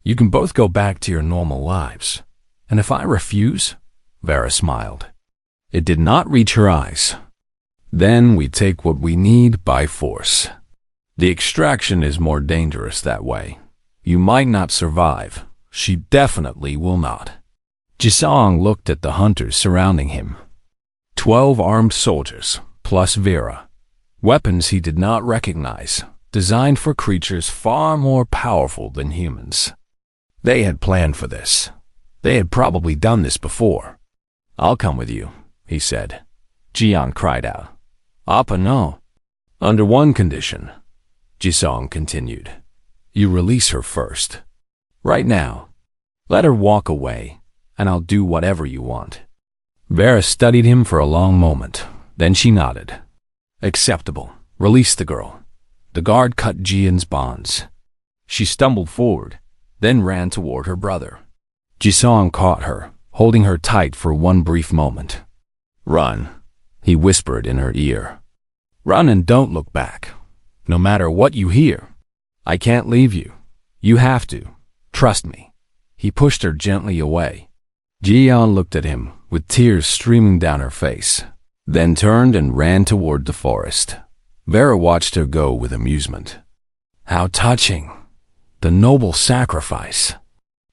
You can both go back to your normal lives. And if I refuse? Vera smiled. It did not reach her eyes. Then we take what we need by force. The extraction is more dangerous that way. You might not survive. She definitely will not. Jisong looked at the hunters surrounding him. 12 armed soldiers, plus Vera. Weapons he did not recognize, designed for creatures far more powerful than humans. They had planned for this. They had probably done this before. "I'll come with you," he said. Jian cried out. "Appa, no. Under one condition," Jisong continued. "You release her first. Right now. Let her walk away, and I'll do whatever you want." Vera studied him for a long moment. Then she nodded. "Acceptable. Release the girl." The guard cut Jian's bonds. She stumbled forward, then ran toward her brother. Jisong caught her, holding her tight for one brief moment. "Run," he whispered in her ear. "Run and don't look back. No matter what you hear. I can't leave you. You have to. Trust me." He pushed her gently away. Jian looked at him, with tears streaming down her face, then turned and ran toward the forest. Vera watched her go with amusement. How touching. The noble sacrifice.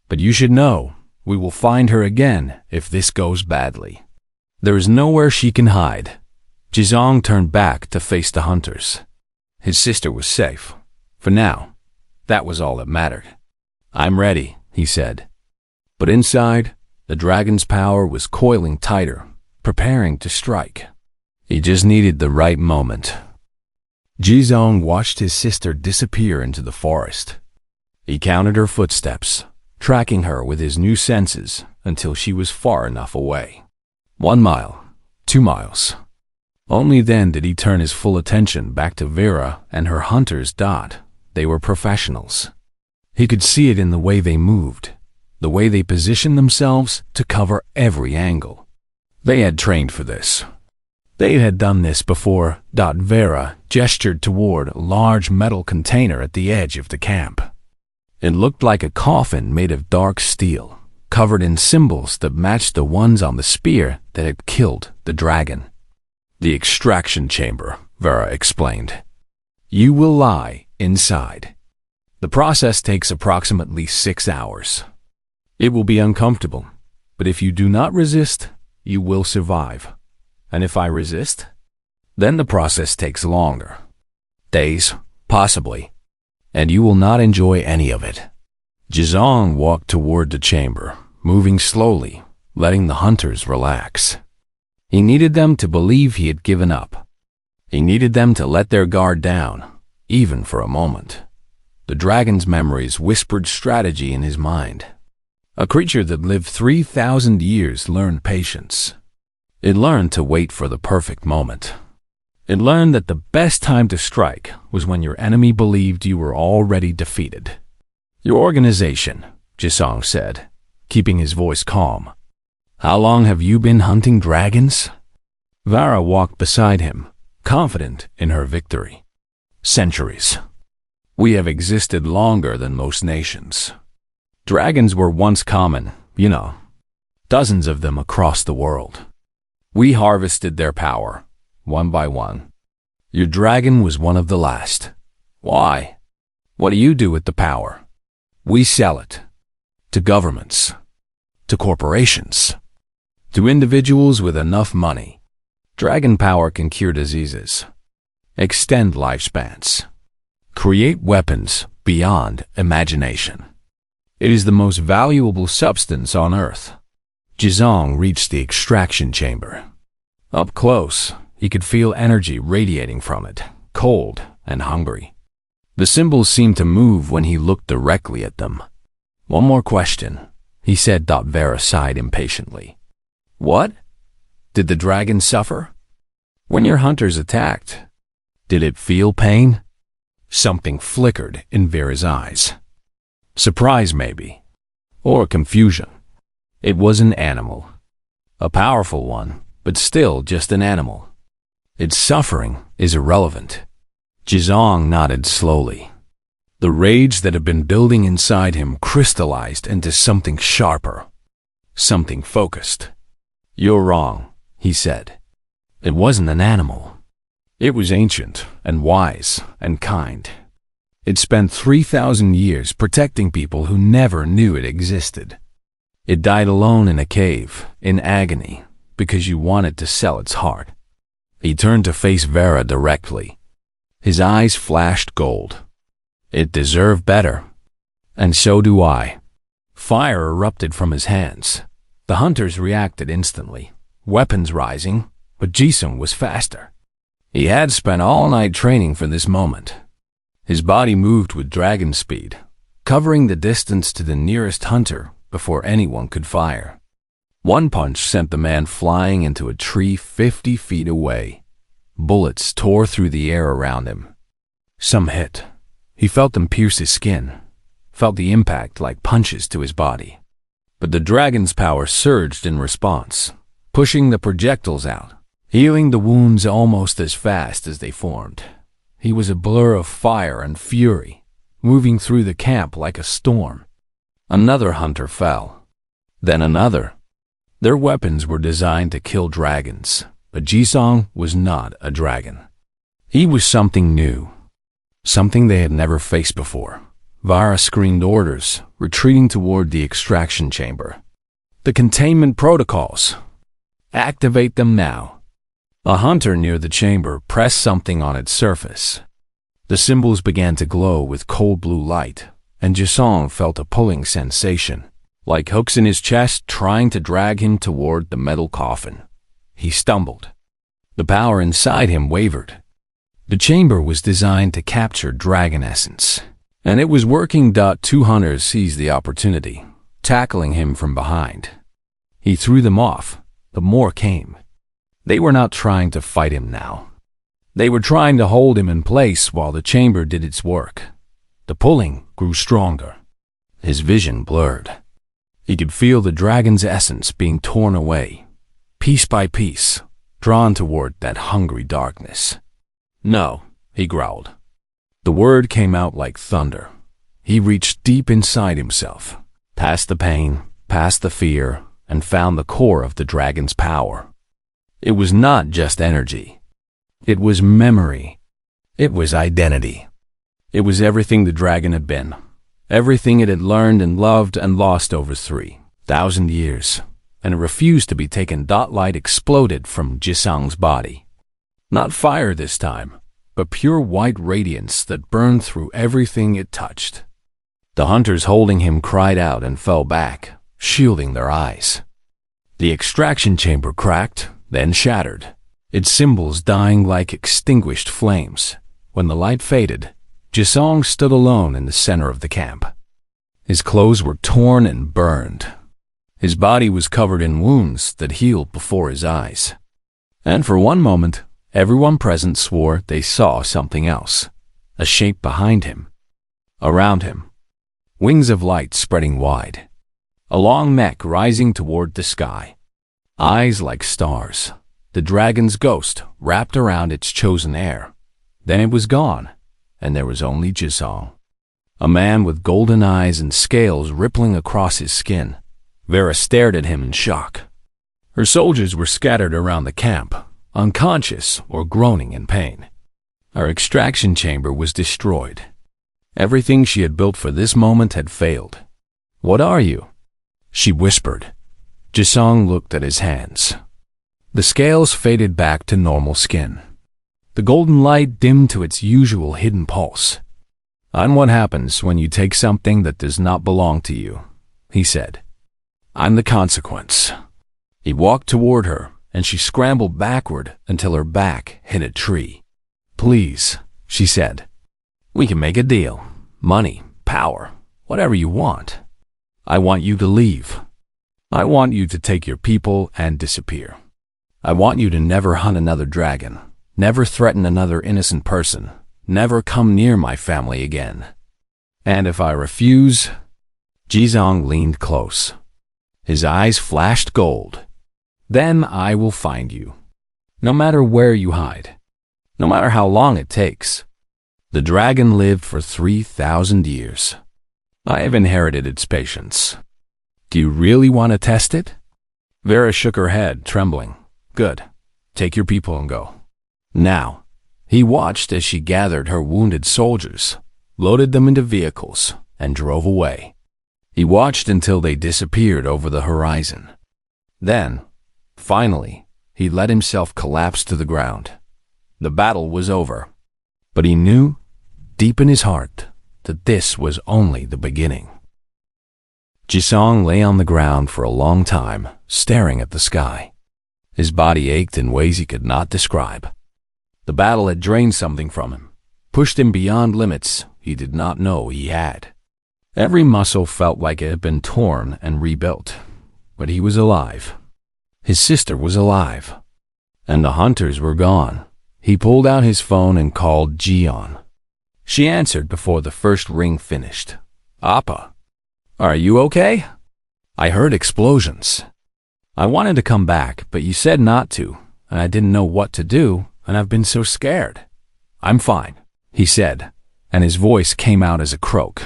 But you should know, we will find her again if this goes badly. There is nowhere she can hide. Jizong turned back to face the hunters. His sister was safe. For now, that was all that mattered. "I'm ready," he said. But inside, the dragon's power was coiling tighter, preparing to strike. He just needed the right moment. Jizong watched his sister disappear into the forest. He counted her footsteps, tracking her with his new senses until she was far enough away. 1 mile, 2 miles. Only then did he turn his full attention back to Vera and her hunters. They were professionals. He could see it in the way they moved, the way they positioned themselves to cover every angle. They had trained for this. They had done this before. Vera gestured toward a large metal container at the edge of the camp. It looked like a coffin made of dark steel, covered in symbols that matched the ones on the spear that had killed the dragon. "The extraction chamber," Vera explained. "You will lie inside. The process takes approximately 6 hours. It will be uncomfortable, but if you do not resist, you will survive. And if I resist, then the process takes longer. Days, possibly. And you will not enjoy any of it." Jizong walked toward the chamber, moving slowly, letting the hunters relax. He needed them to believe he had given up. He needed them to let their guard down, even for a moment. The dragon's memories whispered strategy in his mind. A creature that lived 3,000 years learned patience. It learned to wait for the perfect moment. It learned that the best time to strike was when your enemy believed you were already defeated. "Your organization," Jisong said, keeping his voice calm. "How long have you been hunting dragons?" Vara walked beside him, confident in her victory. "Centuries. We have existed longer than most nations. Dragons were once common, dozens of them across the world. We harvested their power, one by one. Your dragon was one of the last. Why? What do you do with the power? We sell it. To governments. To corporations. To individuals with enough money. Dragon power can cure diseases. Extend lifespans. Create weapons beyond imagination. It is the most valuable substance on Earth. Jizong reached the extraction chamber. Up close, he could feel energy radiating from it, cold and hungry. The symbols seemed to move when he looked directly at them. One more question, he said. Vera sighed impatiently. What? Did the dragon suffer? When your hunters attacked, did it feel pain? Something flickered in Vera's eyes. Surprise, maybe. Or confusion. It was an animal. A powerful one, but still just an animal. Its suffering is irrelevant. Jizong nodded slowly. The rage that had been building inside him crystallized into something sharper. Something focused. You're wrong, he said. It wasn't an animal. It was ancient and wise and kind. It spent 3,000 years protecting people who never knew it existed. It died alone in a cave, in agony, because you wanted to sell its heart. He turned to face Vera directly. His eyes flashed gold. It deserved better. And so do I. Fire erupted from his hands. The hunters reacted instantly, weapons rising, but Jisung was faster. He had spent all night training for this moment. His body moved with dragon speed, covering the distance to the nearest hunter before anyone could fire. One punch sent the man flying into a tree 50 feet away. Bullets tore through the air around him. Some hit. He felt them pierce his skin, felt the impact like punches to his body. But the dragon's power surged in response, pushing the projectiles out, healing the wounds almost as fast as they formed. He was a blur of fire and fury, moving through the camp like a storm. Another hunter fell. Then another. Their weapons were designed to kill dragons, but Jisong was not a dragon. He was something new, something they had never faced before. Vara screamed orders, retreating toward the extraction chamber. The containment protocols. Activate them now. A hunter near the chamber pressed something on its surface. The symbols began to glow with cold blue light, and Jisong felt a pulling sensation, like hooks in his chest trying to drag him toward the metal coffin. He stumbled. The power inside him wavered. The chamber was designed to capture dragon essence, and it was working. Two hunters seized the opportunity, tackling him from behind. He threw them off, but more came. They were not trying to fight him now. They were trying to hold him in place while the chamber did its work. The pulling grew stronger. His vision blurred. He could feel the dragon's essence being torn away, piece by piece, drawn toward that hungry darkness. No, he growled. The word came out like thunder. He reached deep inside himself, past the pain, past the fear, and found the core of the dragon's power. It was not just energy. It was memory. It was identity. It was everything the dragon had been, everything it had learned and loved and lost over 3,000 years, and it refused to be taken. Light exploded from Jisong's body. Not fire this time, but pure white radiance that burned through everything it touched. The hunters holding him cried out and fell back, shielding their eyes. The extraction chamber cracked, then shattered, its symbols dying like extinguished flames. When the light faded, Jisong stood alone in the center of the camp. His clothes were torn and burned. His body was covered in wounds that healed before his eyes. And for one moment, everyone present swore they saw something else, a shape behind him, around him, wings of light spreading wide, a long neck rising toward the sky. Eyes like stars, the dragon's ghost wrapped around its chosen heir. Then it was gone, and there was only Jisong, a man with golden eyes and scales rippling across his skin. Vera stared at him in shock. Her soldiers were scattered around the camp, unconscious or groaning in pain. Her extraction chamber was destroyed. Everything she had built for this moment had failed. "What are you?" she whispered. Jisong looked at his hands. The scales faded back to normal skin. The golden light dimmed to its usual hidden pulse. "I'm what happens when you take something that does not belong to you," he said. "I'm the consequence." He walked toward her, and she scrambled backward until her back hit a tree. "Please," she said. "We can make a deal. Money, power, whatever you want. I want you to leave. I want you to take your people and disappear. I want you to never hunt another dragon, never threaten another innocent person, never come near my family again. And if I refuse..." Jizong leaned close. His eyes flashed gold. "Then I will find you. No matter where you hide. No matter how long it takes. The dragon lived for 3,000 years. I have inherited its patience. Do you really want to test it?" Vera shook her head, trembling. "Good. Take your people and go." Now, he watched as she gathered her wounded soldiers, loaded them into vehicles, and drove away. He watched until they disappeared over the horizon. Then, finally, he let himself collapse to the ground. The battle was over. But he knew, deep in his heart, that this was only the beginning. Jisong lay on the ground for a long time, staring at the sky. His body ached in ways he could not describe. The battle had drained something from him, pushed him beyond limits he did not know he had. Every muscle felt like it had been torn and rebuilt, but he was alive. His sister was alive, and the hunters were gone. He pulled out his phone and called Jian. She answered before the first ring finished. "Appa, are you okay? I heard explosions. I wanted to come back, but you said not to, and I didn't know what to do, and I've been so scared." "I'm fine," he said, and his voice came out as a croak.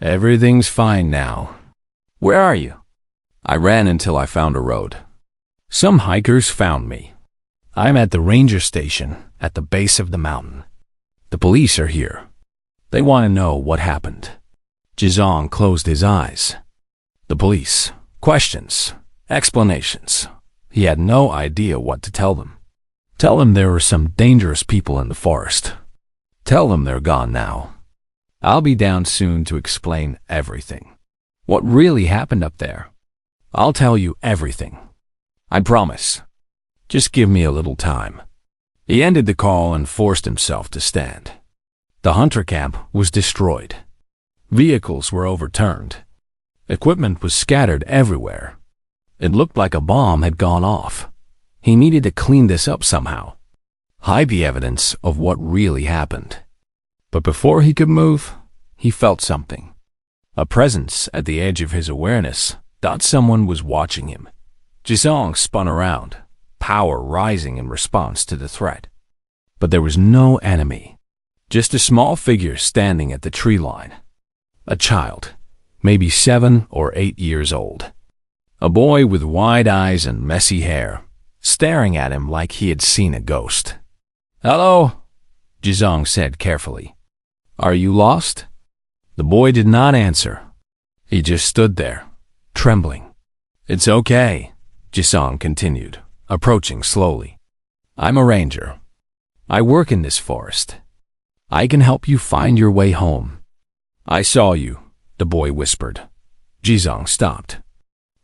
"Everything's fine now. Where are you?" "I ran until I found a road. Some hikers found me. I'm at the ranger station at the base of the mountain. The police are here. They want to know what happened." Jizong closed his eyes. The police. Questions. Explanations. He had no idea what to tell them. Tell them there were some dangerous people in the forest. Tell them they're gone now. I'll be down soon to explain everything. What really happened up there? I'll tell you everything. I promise. Just give me a little time. He ended the call and forced himself to stand. The hunter camp was destroyed. Vehicles were overturned. Equipment was scattered everywhere. It looked like a bomb had gone off. He needed to clean this up somehow. Hide the evidence of what really happened. But before he could move, he felt something. A presence at the edge of his awareness thought someone was watching him. Jisong spun around, power rising in response to the threat. But there was no enemy, just a small figure standing at the tree line. A child, maybe 7 or 8 years old. A boy with wide eyes and messy hair, staring at him like he had seen a ghost. "Hello," Jizong said carefully. "Are you lost?" The boy did not answer. He just stood there, trembling. "It's okay," Jisong continued, approaching slowly. "I'm a ranger. I work in this forest. I can help you find your way home." "I saw you," the boy whispered. Jizong stopped.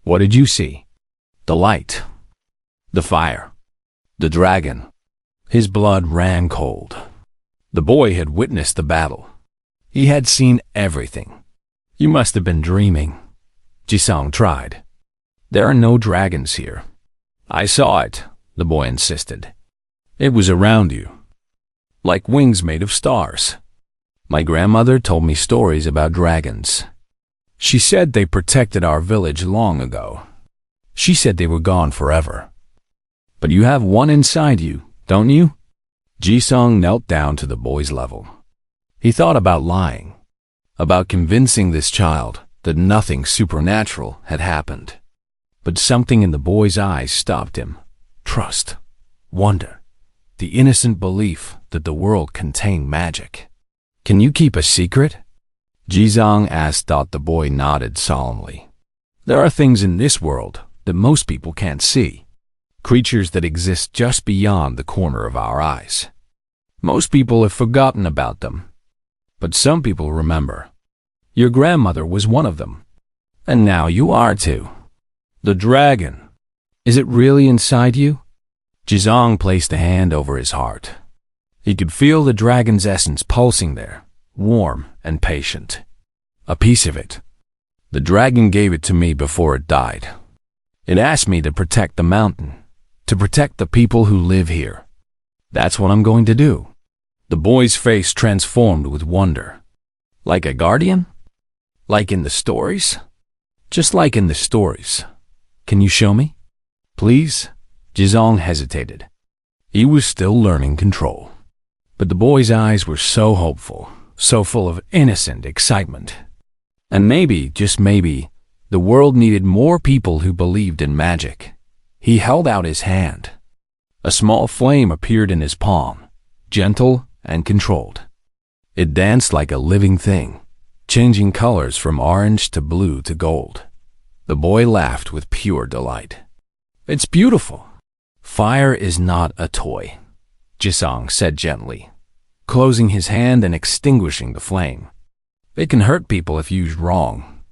"What did you see?" "The light. The fire. The dragon." His blood ran cold. The boy had witnessed the battle. He had seen everything. "You must have been dreaming," Jisong tried. "There are no dragons here." "I saw it," the boy insisted. "It was around you, like wings made of stars. My grandmother told me stories about dragons. She said they protected our village long ago. She said they were gone forever. But you have one inside you, don't you?" Jisong knelt down to the boy's level. He thought about lying, about convincing this child that nothing supernatural had happened. But something in the boy's eyes stopped him. Trust. wonder, the innocent belief that the world contained magic. "Can you keep a secret?" Jizong asked. The boy nodded solemnly. "There are things in this world that most people can't see, creatures that exist just beyond the corner of our eyes. Most people have forgotten about them, but some people remember. Your grandmother was one of them, and now you are too. The dragon. Is it really inside you?" Jizong placed a hand over his heart. He could feel the dragon's essence pulsing there, warm and patient. A piece of it. The dragon gave it to me before it died. It asked me to protect the mountain, to protect the people who live here. That's what I'm going to do. The boy's face transformed with wonder. Like a guardian? Like in the stories? Just like in the stories. Can you show me? Please? Jizong hesitated. He was still learning control. But the boy's eyes were so hopeful, so full of innocent excitement. And maybe, just maybe, the world needed more people who believed in magic. He held out his hand. A small flame appeared in his palm, gentle and controlled. It danced like a living thing, changing colors from orange to blue to gold. The boy laughed with pure delight. "It's beautiful." "Fire is not a toy," Jisong said gently, closing his hand and extinguishing the flame. "It can hurt people if used wrong.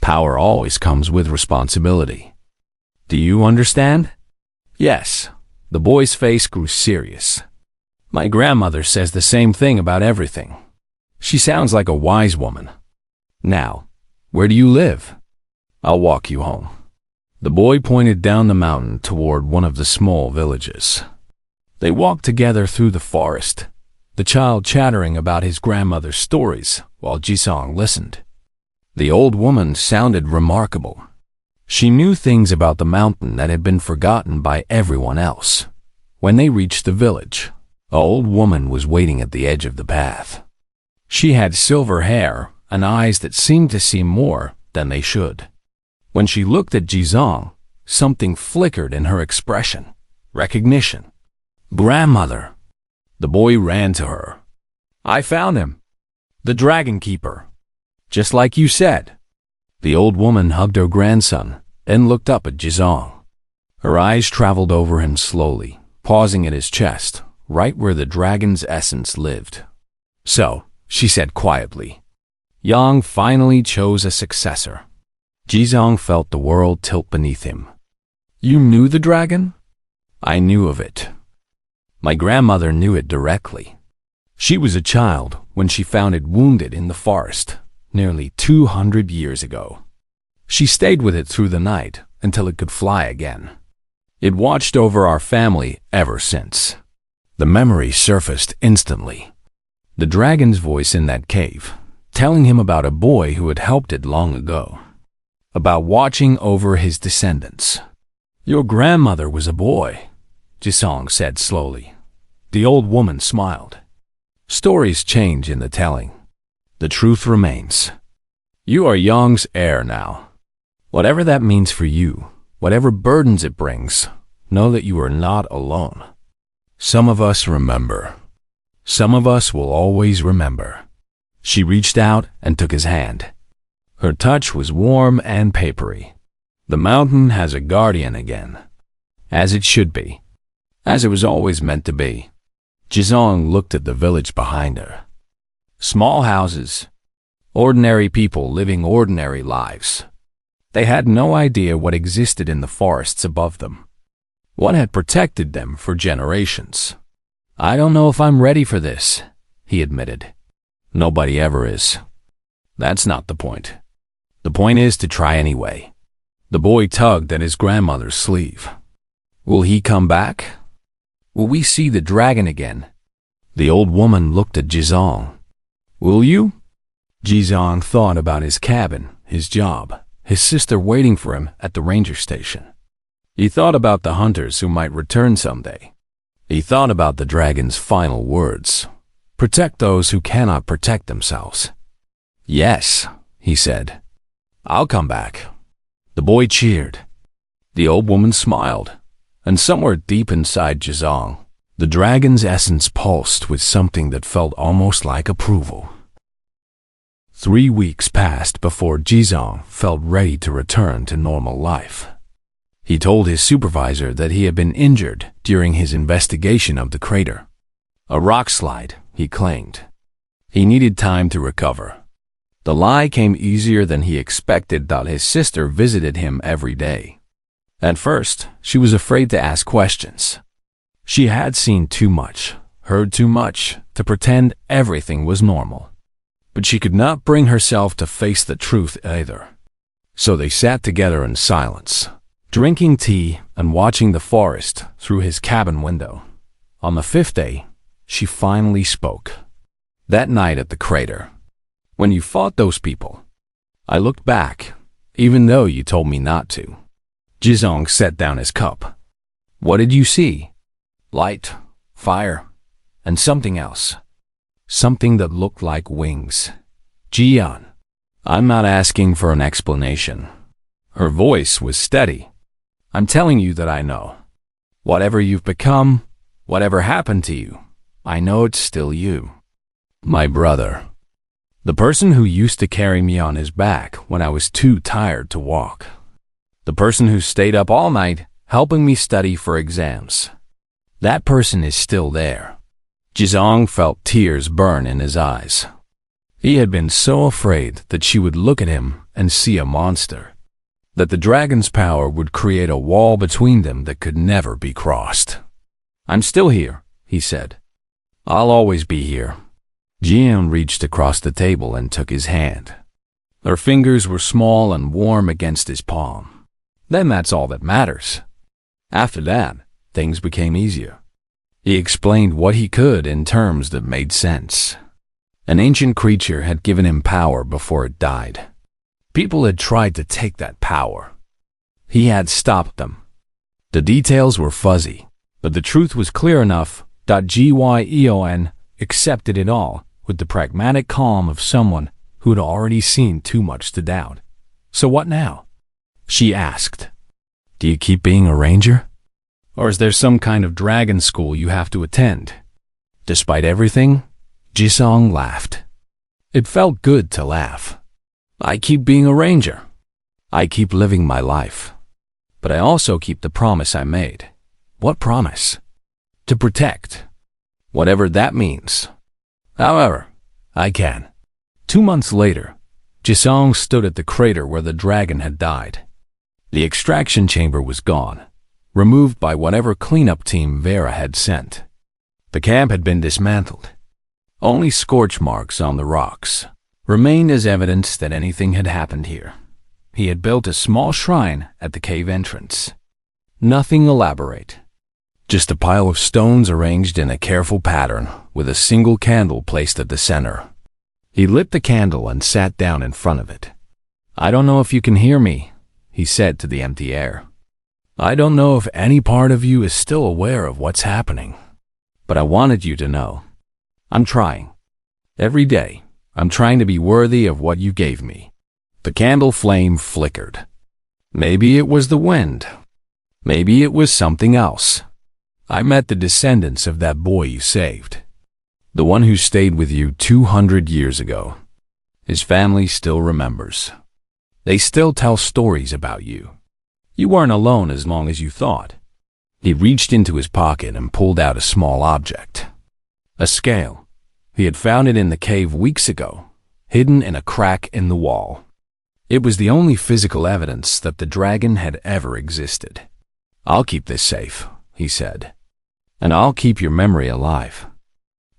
Power always comes with responsibility. Do you understand?" "Yes." The boy's face grew serious. "My grandmother says the same thing about everything. She sounds like a wise woman. Now, where do you live?" "I'll walk you home." The boy pointed down the mountain toward one of the small villages. They walked together through the forest, the child chattering about his grandmother's stories while Jisong listened. The old woman sounded remarkable. She knew things about the mountain that had been forgotten by everyone else. When they reached the village, an old woman was waiting at the edge of the path. She had silver hair and eyes that seemed to see more than they should. When she looked at Jizong, something flickered in her expression. Recognition. "Grandmother!" The boy ran to her. "I found him. The Dragon Keeper. Just like you said." The old woman hugged her grandson, then looked up at Jizong. Her eyes traveled over him slowly, pausing at his chest, right where the dragon's essence lived. "So," she said quietly, "Yang finally chose a successor." Jizong felt the world tilt beneath him. "You knew the dragon?" "I knew of it. My grandmother knew it directly. She was a child when she found it wounded in the forest, nearly 200 years ago. She stayed with it through the night until it could fly again. It watched over our family ever since." The memory surfaced instantly. The dragon's voice in that cave, telling him about a boy who had helped it long ago. About watching over his descendants. "Your grandmother was a boy," Jisong said slowly. The old woman smiled. "Stories change in the telling. The truth remains. You are Yang's heir now. Whatever that means for you, whatever burdens it brings, know that you are not alone. Some of us remember. Some of us will always remember." She reached out and took his hand. Her touch was warm and papery. "The mountain has a guardian again. As it should be. As it was always meant to be." Jizong looked at the village behind her. Small houses. Ordinary people living ordinary lives. They had no idea what existed in the forests above them. What had protected them for generations. "I don't know if I'm ready for this," he admitted. "Nobody ever is. That's not the point. The point is to try anyway." The boy tugged at his grandmother's sleeve. "Will he come back? Will we see the dragon again?" The old woman looked at Jizong. "Will you?" Jizong thought about his cabin, his job, his sister waiting for him at the ranger station. He thought about the hunters who might return someday. He thought about the dragon's final words. Protect those who cannot protect themselves. "Yes," he said. "I'll come back." The boy cheered. The old woman smiled. And somewhere deep inside Jizong, the dragon's essence pulsed with something that felt almost like approval. 3 weeks passed before Jizong felt ready to return to normal life. He told his supervisor that he had been injured during his investigation of the crater. A rock slide, he claimed. He needed time to recover. The lie came easier than he expected that his sister visited him every day. At first, she was afraid to ask questions. She had seen too much, heard too much, to pretend everything was normal. But she could not bring herself to face the truth either. So they sat together in silence, drinking tea and watching the forest through his cabin window. On the 5th day, she finally spoke. That night at the crater, when you fought those people, I looked back, even though you told me not to. Jizong set down his cup. What did you see? Light, fire, and something else. Something that looked like wings. Jian, I'm not asking for an explanation. Her voice was steady. I'm telling you that I know. Whatever you've become, whatever happened to you, I know it's still you. My brother. The person who used to carry me on his back when I was too tired to walk. The person who stayed up all night helping me study for exams. That person is still there. Jizong felt tears burn in his eyes. He had been so afraid that she would look at him and see a monster, that the dragon's power would create a wall between them that could never be crossed. I'm still here, he said. I'll always be here. Jian reached across the table and took his hand. Her fingers were small and warm against his palm. Then that's all that matters. After that, things became easier. He explained what he could in terms that made sense. An ancient creature had given him power before it died. People had tried to take that power. He had stopped them. The details were fuzzy, but the truth was clear enough that Gyeon accepted it all with the pragmatic calm of someone who had already seen too much to doubt. So what now? She asked. Do you keep being a ranger? Or is there some kind of dragon school you have to attend? Despite everything, Jisong laughed. It felt good to laugh. I keep being a ranger. I keep living my life. But I also keep the promise I made. What promise? To protect. Whatever that means. However, I can. 2 months later, Jisong stood at the crater where the dragon had died. The extraction chamber was gone, removed by whatever cleanup team Vera had sent. The camp had been dismantled. Only scorch marks on the rocks remained as evidence that anything had happened here. He had built a small shrine at the cave entrance. Nothing elaborate. Just a pile of stones arranged in a careful pattern with a single candle placed at the center. He lit the candle and sat down in front of it. I don't know if you can hear me, he said to the empty air. I don't know if any part of you is still aware of what's happening, but I wanted you to know. I'm trying. Every day, I'm trying to be worthy of what you gave me. The candle flame flickered. Maybe it was the wind. Maybe it was something else. I met the descendants of that boy you saved. The one who stayed with you 200 years ago. His family still remembers. They still tell stories about you. You weren't alone as long as you thought. He reached into his pocket and pulled out a small object. A scale. He had found it in the cave weeks ago, hidden in a crack in the wall. It was the only physical evidence that the dragon had ever existed. I'll keep this safe, he said. And I'll keep your memory alive.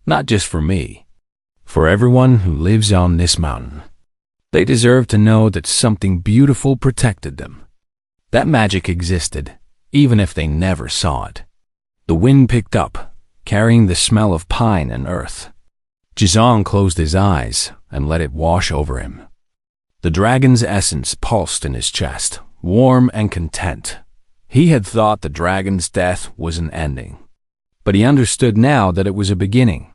Not just for me, for everyone who lives on this mountain. They deserve to know that something beautiful protected them. That magic existed, even if they never saw it. The wind picked up, carrying the smell of pine and earth. Jizong closed his eyes and let it wash over him. The dragon's essence pulsed in his chest, warm and content. He had thought the dragon's death was an ending, but he understood now that it was a beginning.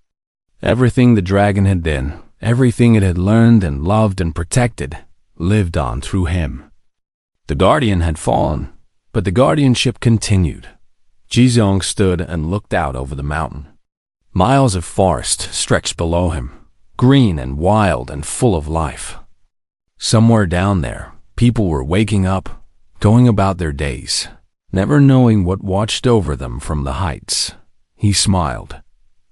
Everything the dragon had been, everything it had learned and loved and protected, lived on through him. The guardian had fallen, but the guardianship continued, Jizong stood and looked out over the mountain. Miles of forest stretched below him, green and wild and full of life. Somewhere down there, people were waking up, going about their days, never knowing what watched over them from the heights. He smiled.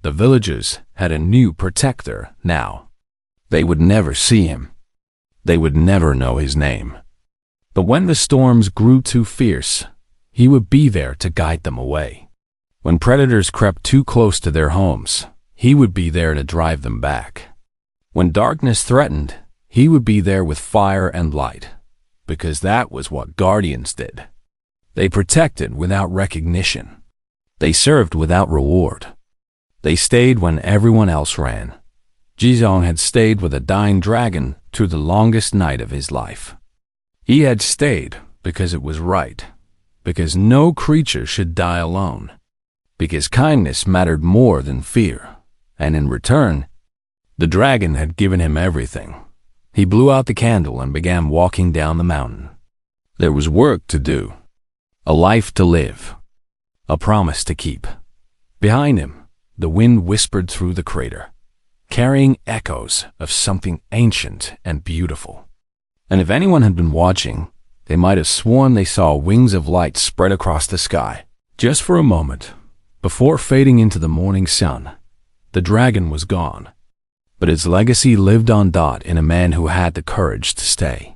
The villagers had a new protector now. They would never see him. They would never know his name. But when the storms grew too fierce, he would be there to guide them away. When predators crept too close to their homes, he would be there to drive them back. When darkness threatened, he would be there with fire and light, because that was what guardians did. They protected without recognition. They served without reward. They stayed when everyone else ran. Jizong had stayed with a dying dragon through the longest night of his life. He had stayed because it was right, because no creature should die alone, because kindness mattered more than fear, and in return, the dragon had given him everything. He blew out the candle and began walking down the mountain. There was work to do, a life to live, a promise to keep. Behind him, the wind whispered through the crater, carrying echoes of something ancient and beautiful. And if anyone had been watching, they might have sworn they saw wings of light spread across the sky. Just for a moment, before fading into the morning sun, the dragon was gone. But its legacy lived on in a man who had the courage to stay.